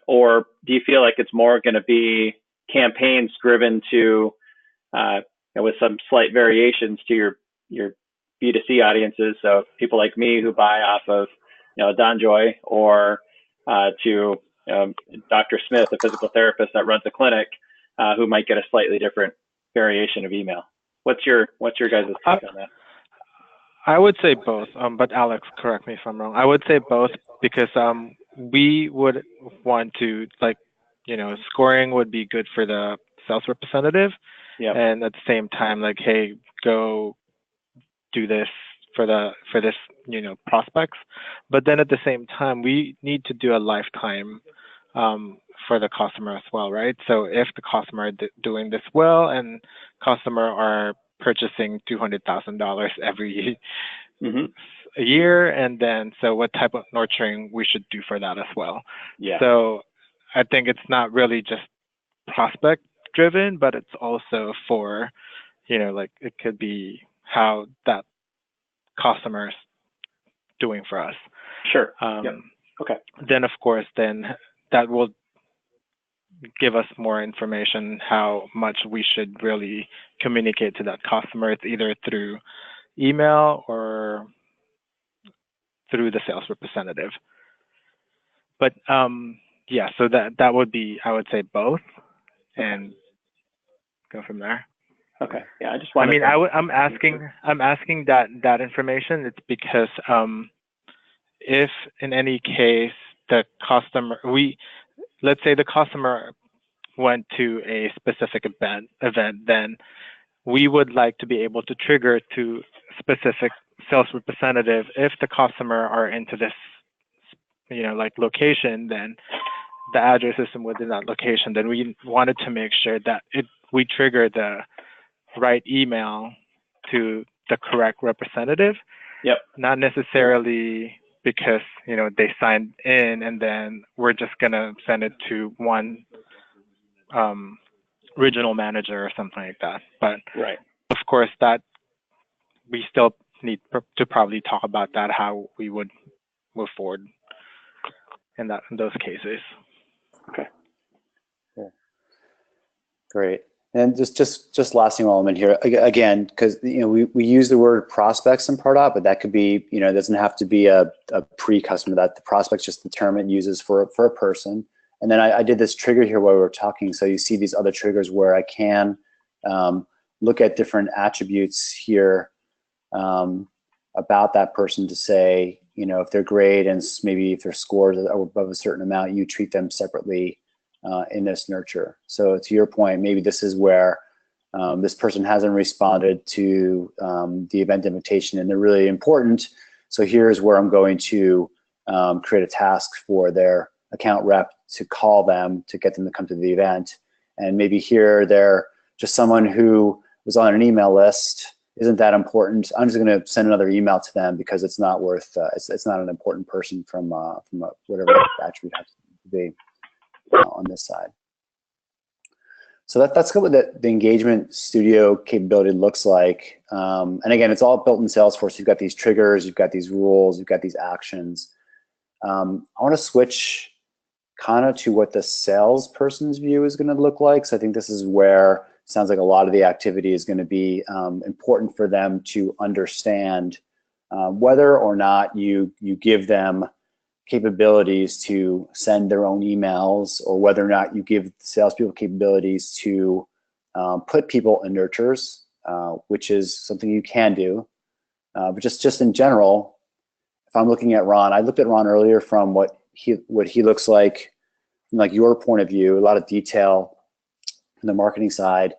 Speaker 1: or do you feel like it's more going to be campaigns driven to with some slight variations to your B2C audiences, so people like me who buy off of Donjoy, or to Dr. Smith, a physical therapist that runs a clinic, who might get a slightly different variation of email? What's your guys' take on that?
Speaker 2: I would say both, but Alex, correct me if I'm wrong. I would say both because we would want to, scoring would be good for the sales representative, and at the same time, like, hey, go do this for this prospects. But then at the same time, we need to do a lifetime for the customer as well, right? So if the customer doing this well and customer are purchasing $200,000 every a year, and then so what type of nurturing we should do for that as well. So I think it's not really just prospect driven, but it's also for it could be how that customer's doing for us.
Speaker 1: Sure. Okay.
Speaker 2: Then of course, that will give us more information how much we should really communicate to that customer. It's either through email or through the sales representative. But so that would be, I would say both, and go from there.
Speaker 1: Okay. Yeah, I just wanted.
Speaker 2: I mean, I'm asking that information. It's because if in any case the customer, let's say the customer went to a specific event, then we would like to be able to trigger to specific sales representative. If the customer are into this, like location, then the address system within that location, then we wanted to make sure that we trigger the right email to the correct representative.
Speaker 1: Yep.
Speaker 2: Not necessarily because they signed in and then we're just gonna send it to one regional manager or something like that. But
Speaker 1: right.
Speaker 2: Of course, that we still need to probably talk about that, how we would move forward in those cases.
Speaker 1: Okay.
Speaker 4: Cool. Great. And just last thing element here again, because we use the word prospects in Pardot, but that could be it doesn't have to be a pre-customer. That the prospect's just the term it uses for a person. And then I did this trigger here while we were talking, so you see these other triggers where I can look at different attributes here about that person to say if they're great and maybe if their scores are above a certain amount, you treat them separately in this nurture. So to your point, maybe this is where this person hasn't responded to the event invitation and they're really important. So here's where I'm going to create a task for their account rep to call them to get them to come to the event. And maybe here they're just someone who was on an email list, isn't that important. I'm just going to send another email to them because it's not worth, it's not an important person from whatever attribute has to be. On this side. So that's what the Engagement Studio capability looks like. And again, it's all built in Salesforce. You've got these triggers, you've got these rules, you've got these actions. I want to switch kind of to what the salesperson's view is going to look like. So I think this is where it sounds like a lot of the activity is going to be important for them to understand whether or not you give them capabilities to send their own emails, or whether or not you give salespeople capabilities to put people in nurtures, which is something you can do. But just in general, if I'm looking at Ron, I looked at Ron earlier from what he looks like from like your point of view, a lot of detail from the marketing side.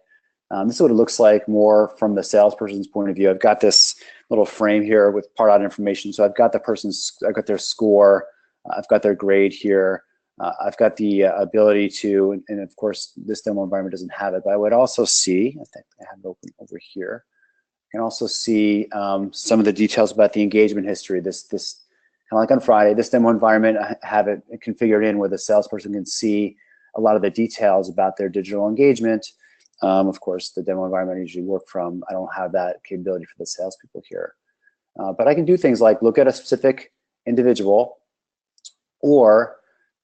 Speaker 4: This is what it looks like more from the salesperson's point of view. I've got this little frame here with Pardot information. So I've got I've got their score. I've got their grade here. I've got the ability to, and of course, this demo environment doesn't have it, but I would also see, I think I have it open over here. I can also see some of the details about the engagement history. This kind of like on Friday, this demo environment, I have it configured in where the salesperson can see a lot of the details about their digital engagement. Of course, the demo environment I usually work from, I don't have that capability for the salespeople here. But I can do things like look at a specific individual, or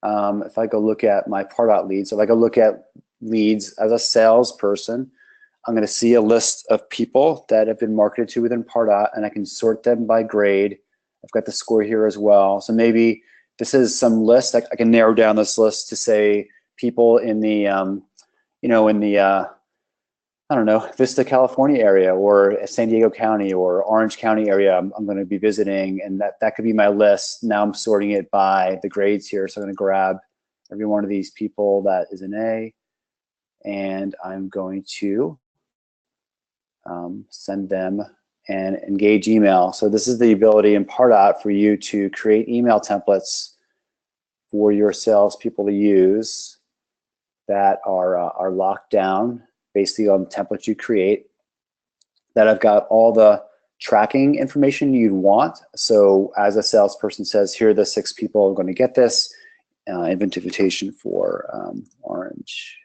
Speaker 4: if I go look at my Pardot leads, so if I go look at leads as a salesperson, I'm going to see a list of people that have been marketed to within Pardot, and I can sort them by grade. I've got the score here as well. So maybe this is some list. I can narrow down this list to say people in the, I don't know, Vista, California area, or San Diego County, or Orange County area I'm going to be visiting, and that could be my list. Now I'm sorting it by the grades here, so I'm going to grab every one of these people that is an A, and I'm going to send them an engage email. So this is the ability in Pardot for you to create email templates for your salespeople to use that are locked down basically on the template you create, that I've got all the tracking information you'd want. So as a salesperson says, here are the 6 people who are going to get this event invitation for Orange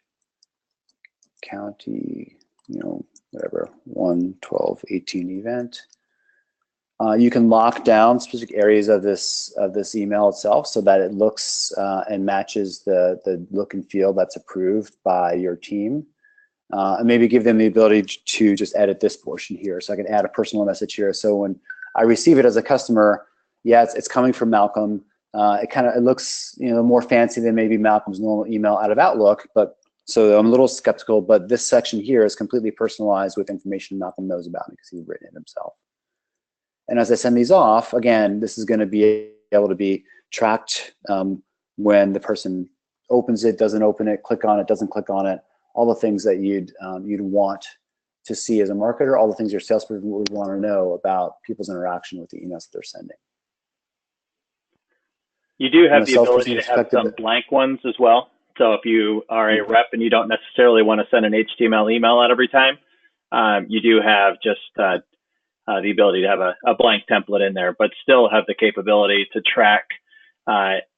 Speaker 4: County, whatever, 1/12/18 event. You can lock down specific areas of this email itself so that it looks and matches the look and feel that's approved by your team. And maybe give them the ability to just edit this portion here. So I can add a personal message here. So when I receive it as a customer, yeah, it's coming from Malcolm. It looks more fancy than maybe Malcolm's normal email out of Outlook, but So I'm a little skeptical, but this section here is completely personalized with information Malcolm knows about because he's written it himself. And as I send these off, again, this is going to be able to be tracked when the person opens it, doesn't open it, click on it, doesn't click on it, all the things that you'd want to see as a marketer, all the things your salesperson would want to know about people's interaction with the emails that they're sending.
Speaker 1: You do have the ability to have some blank ones as well. So if you are a rep and you don't necessarily want to send an HTML email out every time, you do have just the ability to have a blank template in there, but still have the capability to track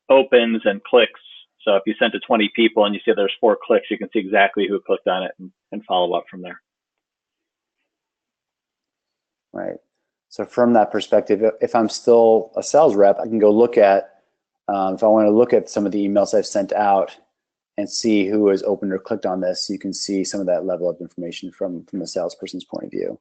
Speaker 1: opens and clicks. So if you sent to 20 people and you see there's 4 clicks, you can see exactly who clicked on it and follow up from there.
Speaker 4: Right. So from that perspective, if I'm still a sales rep, I can go look at, if I want to look at some of the emails I've sent out and see who has opened or clicked on this, you can see some of that level of information from the salesperson's point of view.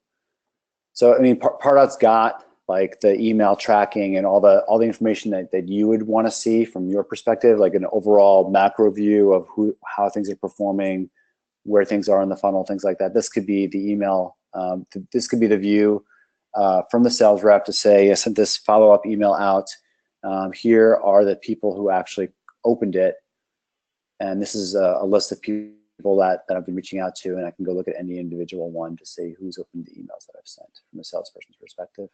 Speaker 4: So, I mean, Pardot's got like the email tracking and all the information that you would want to see from your perspective, like an overall macro view of how things are performing, where things are in the funnel, things like that. This could be the email, this could be the view from the sales rep to say, I sent this follow-up email out. Here are the people who actually opened it. And this is a list of people that I've been reaching out to, and I can go look at any individual one to see who's opened the emails that I've sent from a salesperson's perspective.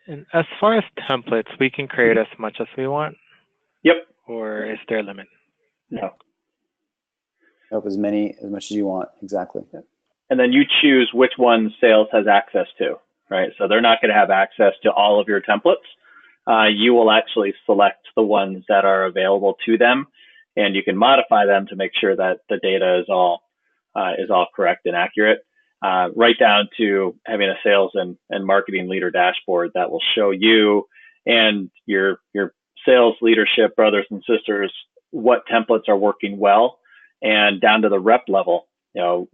Speaker 2: And as far as templates, we can create as much as we want?
Speaker 1: Yep.
Speaker 2: Or is there a limit?
Speaker 1: No.
Speaker 4: Nope, as much as you want, exactly. Yep.
Speaker 1: And then you choose which ones sales has access to, right? So they're not going to have access to all of your templates. You will actually select the ones that are available to them, and you can modify them to make sure that the data is all correct and accurate. Right down to having a sales and marketing leader dashboard that will show you and your sales leadership brothers and sisters what templates are working well, and down to the rep level, you know,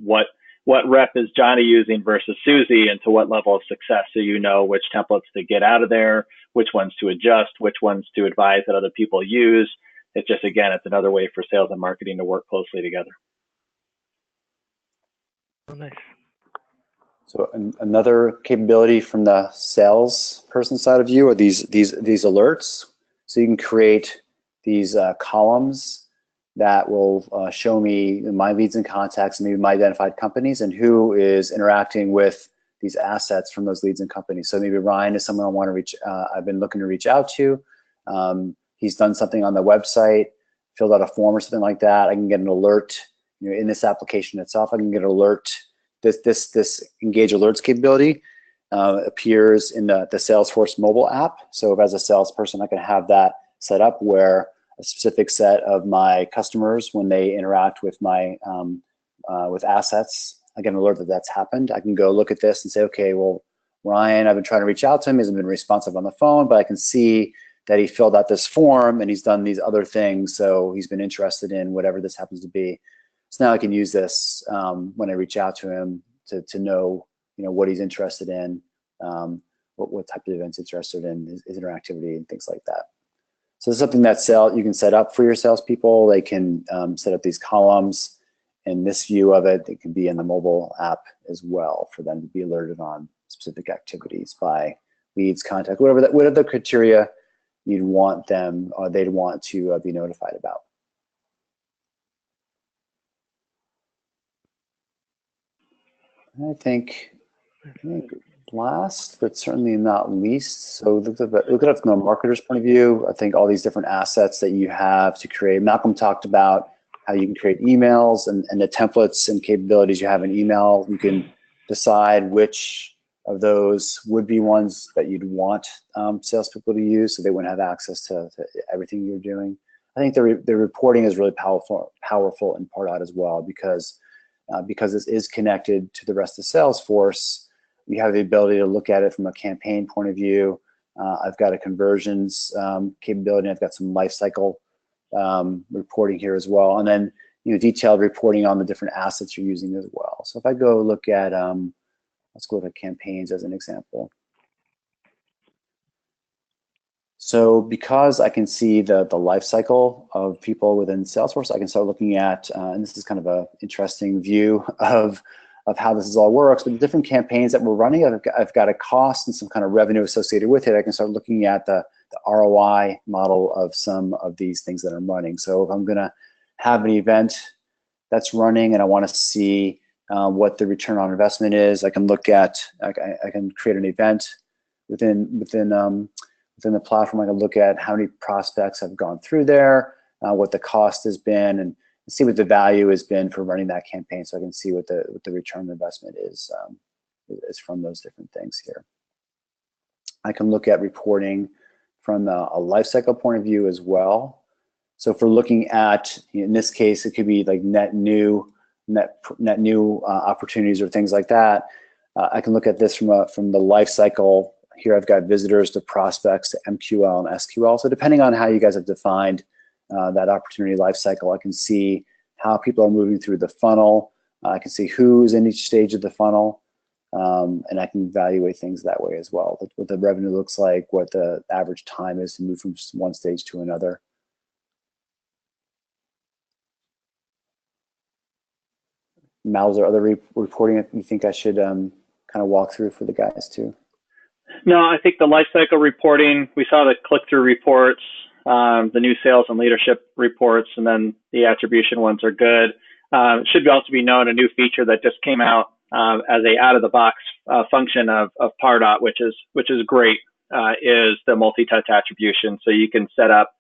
Speaker 1: what rep is Johnny using versus Susie, and to what level of success, so you know which templates to get out of there, which ones to adjust, which ones to advise that other people use. It's just, again, it's another way for sales and marketing to work closely together.
Speaker 2: Oh, nice.
Speaker 4: So another capability from the sales person side of you are these alerts. So you can create these columns that will show me my leads and contacts, and maybe my identified companies, and who is interacting with these assets from those leads and companies. So maybe Ryan is someone I want to reach. I've been looking to reach out to. He's done something on the website, filled out a form or something like that. I can get an alert. You know, in this application itself, I can get an alert. This engage alerts capability appears in the Salesforce mobile app. So if as a salesperson, I can have that set up where a specific set of my customers, when they interact with my with assets, I get an alert that that's happened. I can go look at this and say, okay, well, Ryan, I've been trying to reach out to him. He hasn't been responsive on the phone, but I can see that he filled out this form and he's done these other things. So he's been interested in whatever this happens to be. So now I can use this when I reach out to him to know, you know, what he's interested in, what type of events he's interested in, his interactivity and things like that. So this is something that you can set up for your salespeople. They can set up these columns, and this view of it, it can be in the mobile app as well for them to be alerted on specific activities by leads, contact, whatever the criteria you'd want them or they'd want to be notified about. I think last, but certainly not least, so look at it from a marketer's point of view. I think all these different assets that you have to create. Malcolm talked about how you can create emails and the templates and capabilities you have in email. You can decide which of those would be ones that you'd want salespeople to use, so they wouldn't have access to everything you're doing. I think the reporting is really powerful in Pardot as well, because this is connected to the rest of Salesforce. We have the ability to look at it from a campaign point of view. I've got a conversions capability. I've got some lifecycle reporting here as well, and then detailed reporting on the different assets you're using as well. So if I go look at, let's go look at campaigns as an example. So because I can see the life cycle of people within Salesforce, I can start looking at, and this is kind of an interesting view of how this all works, but the different campaigns that we're running, I've got a cost and some kind of revenue associated with it. I can start looking at the ROI model of some of these things that I'm running. So if I'm gonna have an event that's running and I wanna see what the return on investment is, I can look at, I can create an event within the platform. I can look at how many prospects have gone through there, what the cost has been, and see what the value has been for running that campaign, so I can see what the return on investment is from those different things here. I can look at reporting from a lifecycle point of view as well. So if we're looking at, in this case, it could be like net new opportunities or things like that. I can look at this from the lifecycle. Here I've got visitors to prospects to MQL and SQL. So depending on how you guys have defined that opportunity lifecycle, I can see how people are moving through the funnel. I can see who's in each stage of the funnel, and I can evaluate things that way as well. What the revenue looks like, what the average time is to move from one stage to another. Mal, is there other reporting that you think I should kind of walk through for the guys too?
Speaker 1: No, I think the lifecycle reporting, we saw the click-through reports, the new sales and leadership reports, and then the attribution ones are good. It should also be known, a new feature that just came out as a out-of-the-box function of Pardot, which is great, is the multi-touch attribution. So you can set up,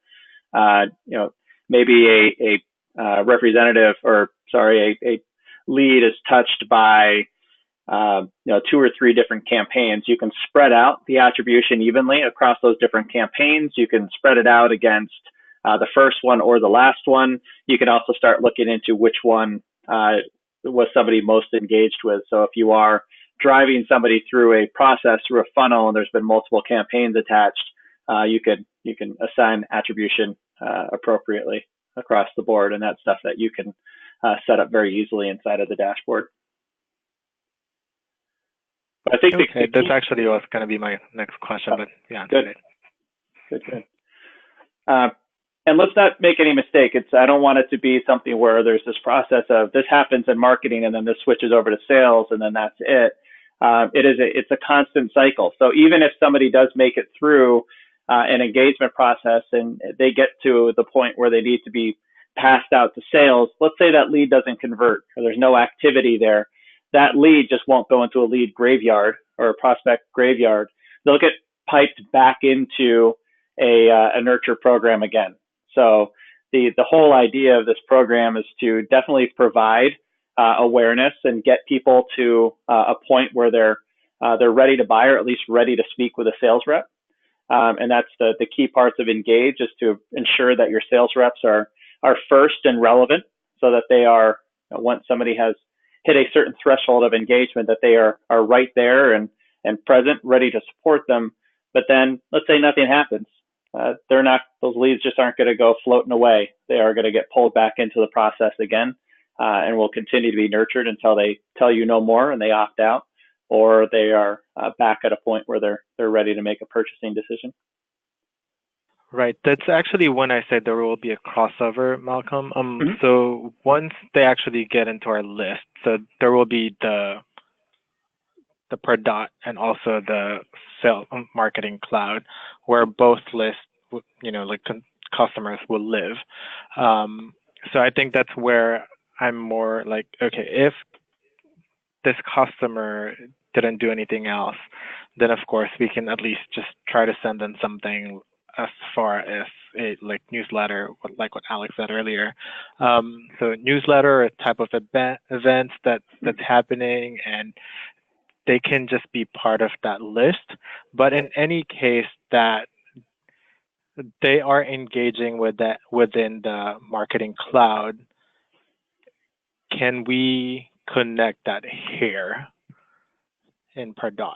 Speaker 1: maybe a representative, or sorry, a lead is touched by 2 or 3 different campaigns. You can spread out the attribution evenly across those different campaigns. You can spread it out against the first one or the last one. You can also start looking into which one was somebody most engaged with. So if you are driving somebody through a process, through a funnel, and there's been multiple campaigns attached, you can assign attribution appropriately across the board, and that's stuff that you can set up very easily inside of the dashboard. I think
Speaker 2: okay, that's actually was going to be my next question, but yeah.
Speaker 1: Good. And let's not make any mistake. I don't want it to be something where there's this process of this happens in marketing and then this switches over to sales and then that's it. It's a constant cycle. So even if somebody does make it through an engagement process and they get to the point where they need to be passed out to sales, let's say that lead doesn't convert or there's no activity there. That lead just won't go into a lead graveyard or a prospect graveyard. They'll get piped back into a nurture program again. So the whole idea of this program is to definitely provide awareness and get people to a point where they're ready to buy, or at least ready to speak with a sales rep. And that's the key parts of Engage, is to ensure that your sales reps are first and relevant, so that they are, once somebody has hit a certain threshold of engagement, that they are right there and present, ready to support them. But then let's say nothing happens. Those leads just aren't going to go floating away. They are going to get pulled back into the process again, and will continue to be nurtured until they tell you no more and they opt out, or they are back at a point where they're ready to make a purchasing decision.
Speaker 2: Right. That's actually when I said there will be a crossover, Malcolm. So once they actually get into our list, so there will be the Pardot and also the sales marketing cloud, where both lists, customers will live. So I think that's where I'm more like, okay, if this customer didn't do anything else, then of course we can at least just try to send them something as far as a newsletter, like what Alex said earlier. So newsletter, a type of events that's happening, and they can just be part of that list. But in any case that they are engaging with that within the marketing cloud, can we connect that here in Pardot?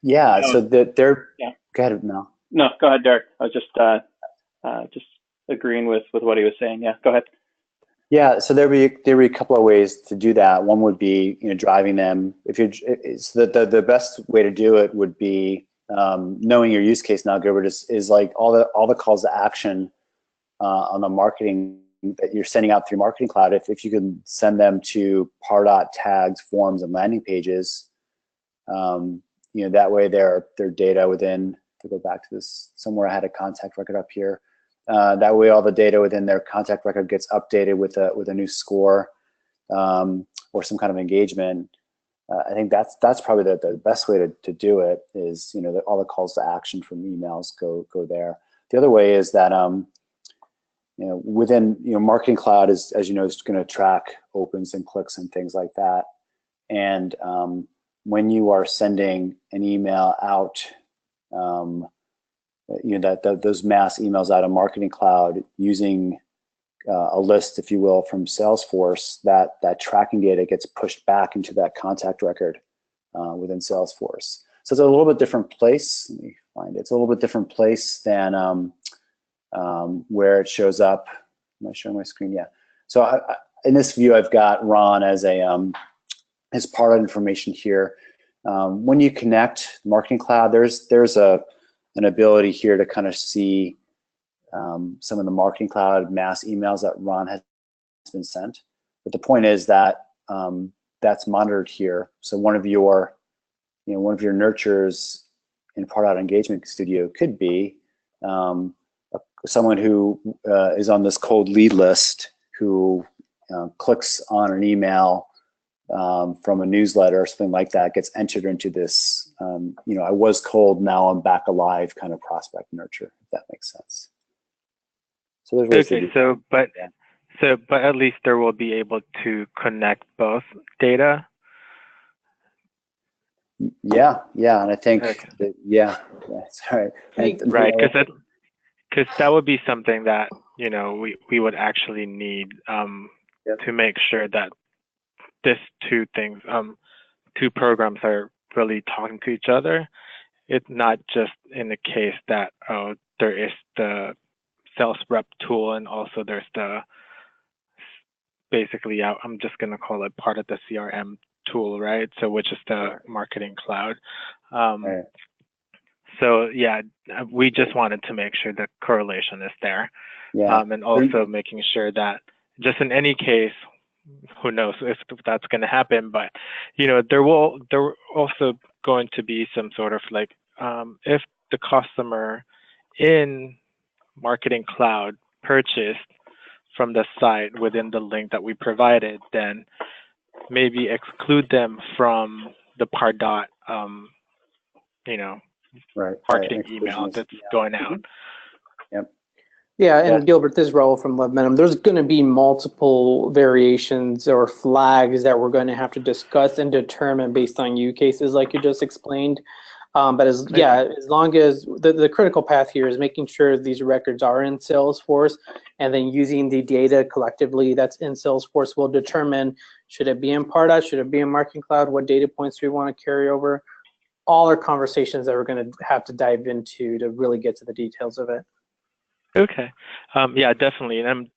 Speaker 4: Yeah, so they're go ahead, Mel.
Speaker 1: No, go ahead, Derek. I was just agreeing with what he was saying. Yeah, go ahead.
Speaker 4: Yeah, so there be a couple of ways to do that. One would be driving them. The best way to do it would be knowing your use case now, Gilbert, is like all the calls to action on the marketing that you're sending out through Marketing Cloud. If you can send them to Pardot tags, forms, and landing pages, that way their data within, to go back to this, somewhere I had a contact record up here. That way all the data within their contact record gets updated with a new score or some kind of engagement. I think that's probably the best way to do it is, all the calls to action from emails go there. The other way is that, within, Marketing Cloud is, as you know, is going to track opens and clicks and things like that. And when you are sending an email out, those mass emails out of Marketing Cloud using a list, if you will, from Salesforce, that tracking data gets pushed back into that contact record within Salesforce. So it's a little bit different place. Let me find it. It's a little bit different place than where it shows up. Am I showing my screen? Yeah. So in this view, I've got Ron as as part of information here. When you connect Marketing Cloud, there's an ability here to kind of see some of the Marketing Cloud mass emails that Ron has been sent. But the point is that that's monitored here. So one of your nurturers in Pardot Engagement Studio could be someone who is on this cold lead list who clicks on an email from a newsletter or something like that, gets entered into this, I was cold, now I'm back alive kind of prospect nurture, if that makes sense. So there's ways to do that.
Speaker 2: But at least there will be able to connect both data.
Speaker 4: Yeah, and I think that's right.
Speaker 2: Right, because that would be something that we would actually need to make sure that these two programs are really talking to each other. It's not just in the case that there is the sales rep tool and also there's basically I'm just gonna call it part of the CRM tool, right? So which is the Marketing Cloud.
Speaker 4: Right.
Speaker 2: So yeah, we just wanted to make sure the correlation is there, and also making sure that just in any case, who knows if that's going to happen, but there also going to be some sort of like if the customer in Marketing Cloud purchased from the site within the link that we provided, then maybe exclude them from the Pardot marketing email that's going out.
Speaker 4: Yep.
Speaker 5: Yeah, and Gilbert, this is Raul from Momentum. There's going to be multiple variations or flags that we're going to have to discuss and determine based on use cases like you just explained. But as long as the critical path here is making sure these records are in Salesforce, and then using the data collectively that's in Salesforce will determine, should it be in Pardot, should it be in Marketing Cloud, what data points do we want to carry over? All are conversations that we're going to have to dive into to really get to the details of it.
Speaker 2: Okay. Yeah, definitely. And I'm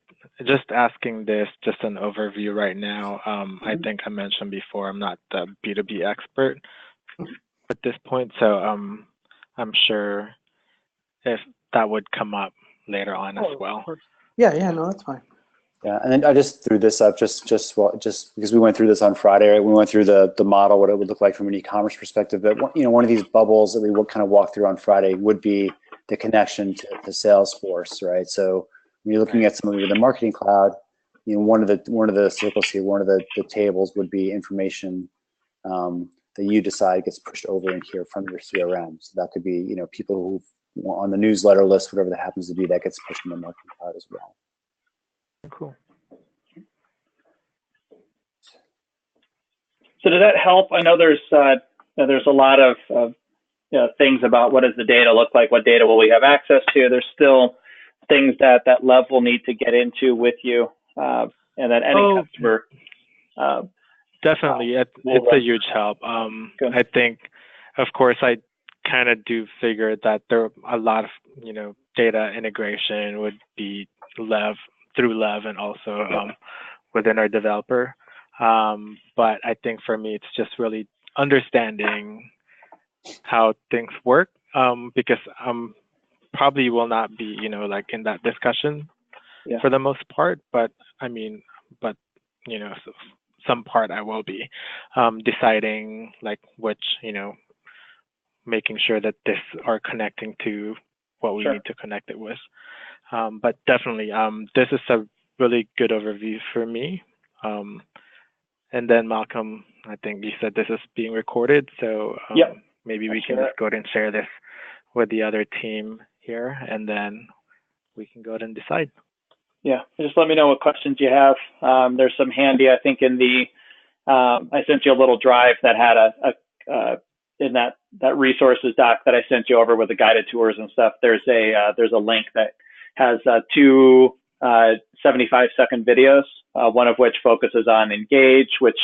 Speaker 2: just asking this, just an overview right now. I think I mentioned before, I'm not the B2B expert at this point, so I'm sure if that would come up later on as well.
Speaker 5: Yeah, no, that's fine.
Speaker 4: Yeah, and then I just threw this up just because we went through this on Friday. Right? We went through the model, what it would look like from an e-commerce perspective. But one of these bubbles that we would kind of walk through on Friday would be the connection to Salesforce, right? So when you're looking at something with the Marketing Cloud, one of the circles here, one of the tables would be information that you decide gets pushed over in here from your CRM. So that could be people who on the newsletter list, whatever that happens to be, that gets pushed in the Marketing Cloud as well.
Speaker 2: Cool.
Speaker 1: So does that help? I know there's a lot of things about what does the data look like, what data will we have access to. There's still things that Lev will need to get into with you, and that any customer.
Speaker 2: Definitely, it's a huge help. I think, of course, I kind of do figure that there a lot of data integration would be through Lev and also within our developer. But I think for me, it's just really understanding how things work because probably will not be, like in that discussion for the most part, but so some part I will be deciding like which, making sure that this are connecting to what we need to connect it with. But definitely, this is a really good overview for me. And then Malcolm, I think you said this is being recorded, so maybe we can just go ahead and share this with the other team here, and then we can go ahead and decide.
Speaker 1: Yeah, just let me know what questions you have. There's some handy, I think, in the, I sent you a little drive that had in that resources doc that I sent you over with the guided tours and stuff. There's a link that has two 75-second videos, one of which focuses on Engage, which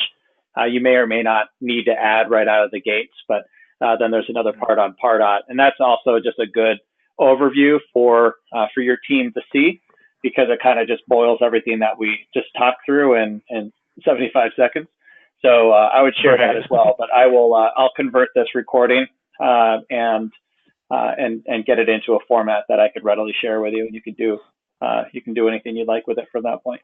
Speaker 1: you may or may not need to add right out of the gates, but then there's another part on Pardot, and that's also just a good overview for your team to see, because it kind of just boils everything that we just talked through in 75 seconds. So I would share that as well, but I'll convert this recording and get it into a format that I could readily share with you, and you can do anything you'd like with it from that point.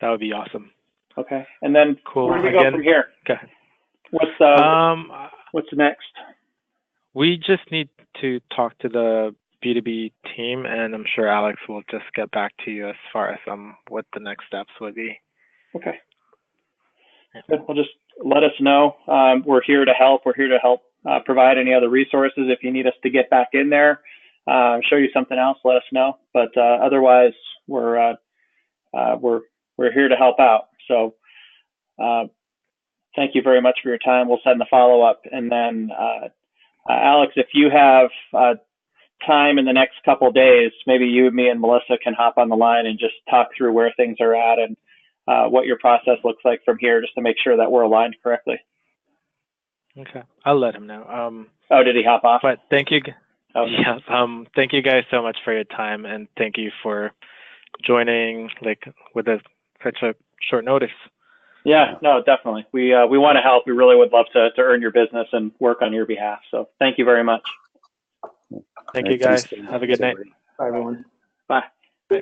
Speaker 2: That would be awesome.
Speaker 1: Okay, and then
Speaker 2: cool.
Speaker 1: Where do we go from here?
Speaker 2: Okay.
Speaker 1: What's next?
Speaker 2: We just need to talk to the B2B team, and I'm sure Alex will just get back to you as far as what the next steps would be.
Speaker 1: Okay. Good. Well, just let us know. We're here to help. We're here to help provide any other resources. If you need us to get back in there, show you something else, let us know. But otherwise, we're here to help out. So thank you very much for your time. We'll send the follow-up. And then, Alex, if you have time in the next couple of days, maybe you, me, and Melissa can hop on the line and just talk through where things are at and what your process looks like from here, just to make sure that we're aligned correctly.
Speaker 2: Okay, I'll let him know.
Speaker 1: Oh, did he hop off?
Speaker 2: But thank you.
Speaker 1: Okay.
Speaker 2: Yeah. Thank you guys so much for your time, and thank you for joining with such a short notice.
Speaker 1: Yeah, no, definitely. We want to help. We really would love to earn your business and work on your behalf. So thank you very much.
Speaker 2: Thank you guys. Have a good night.
Speaker 5: Bye, everyone.
Speaker 1: Bye.
Speaker 2: Bye.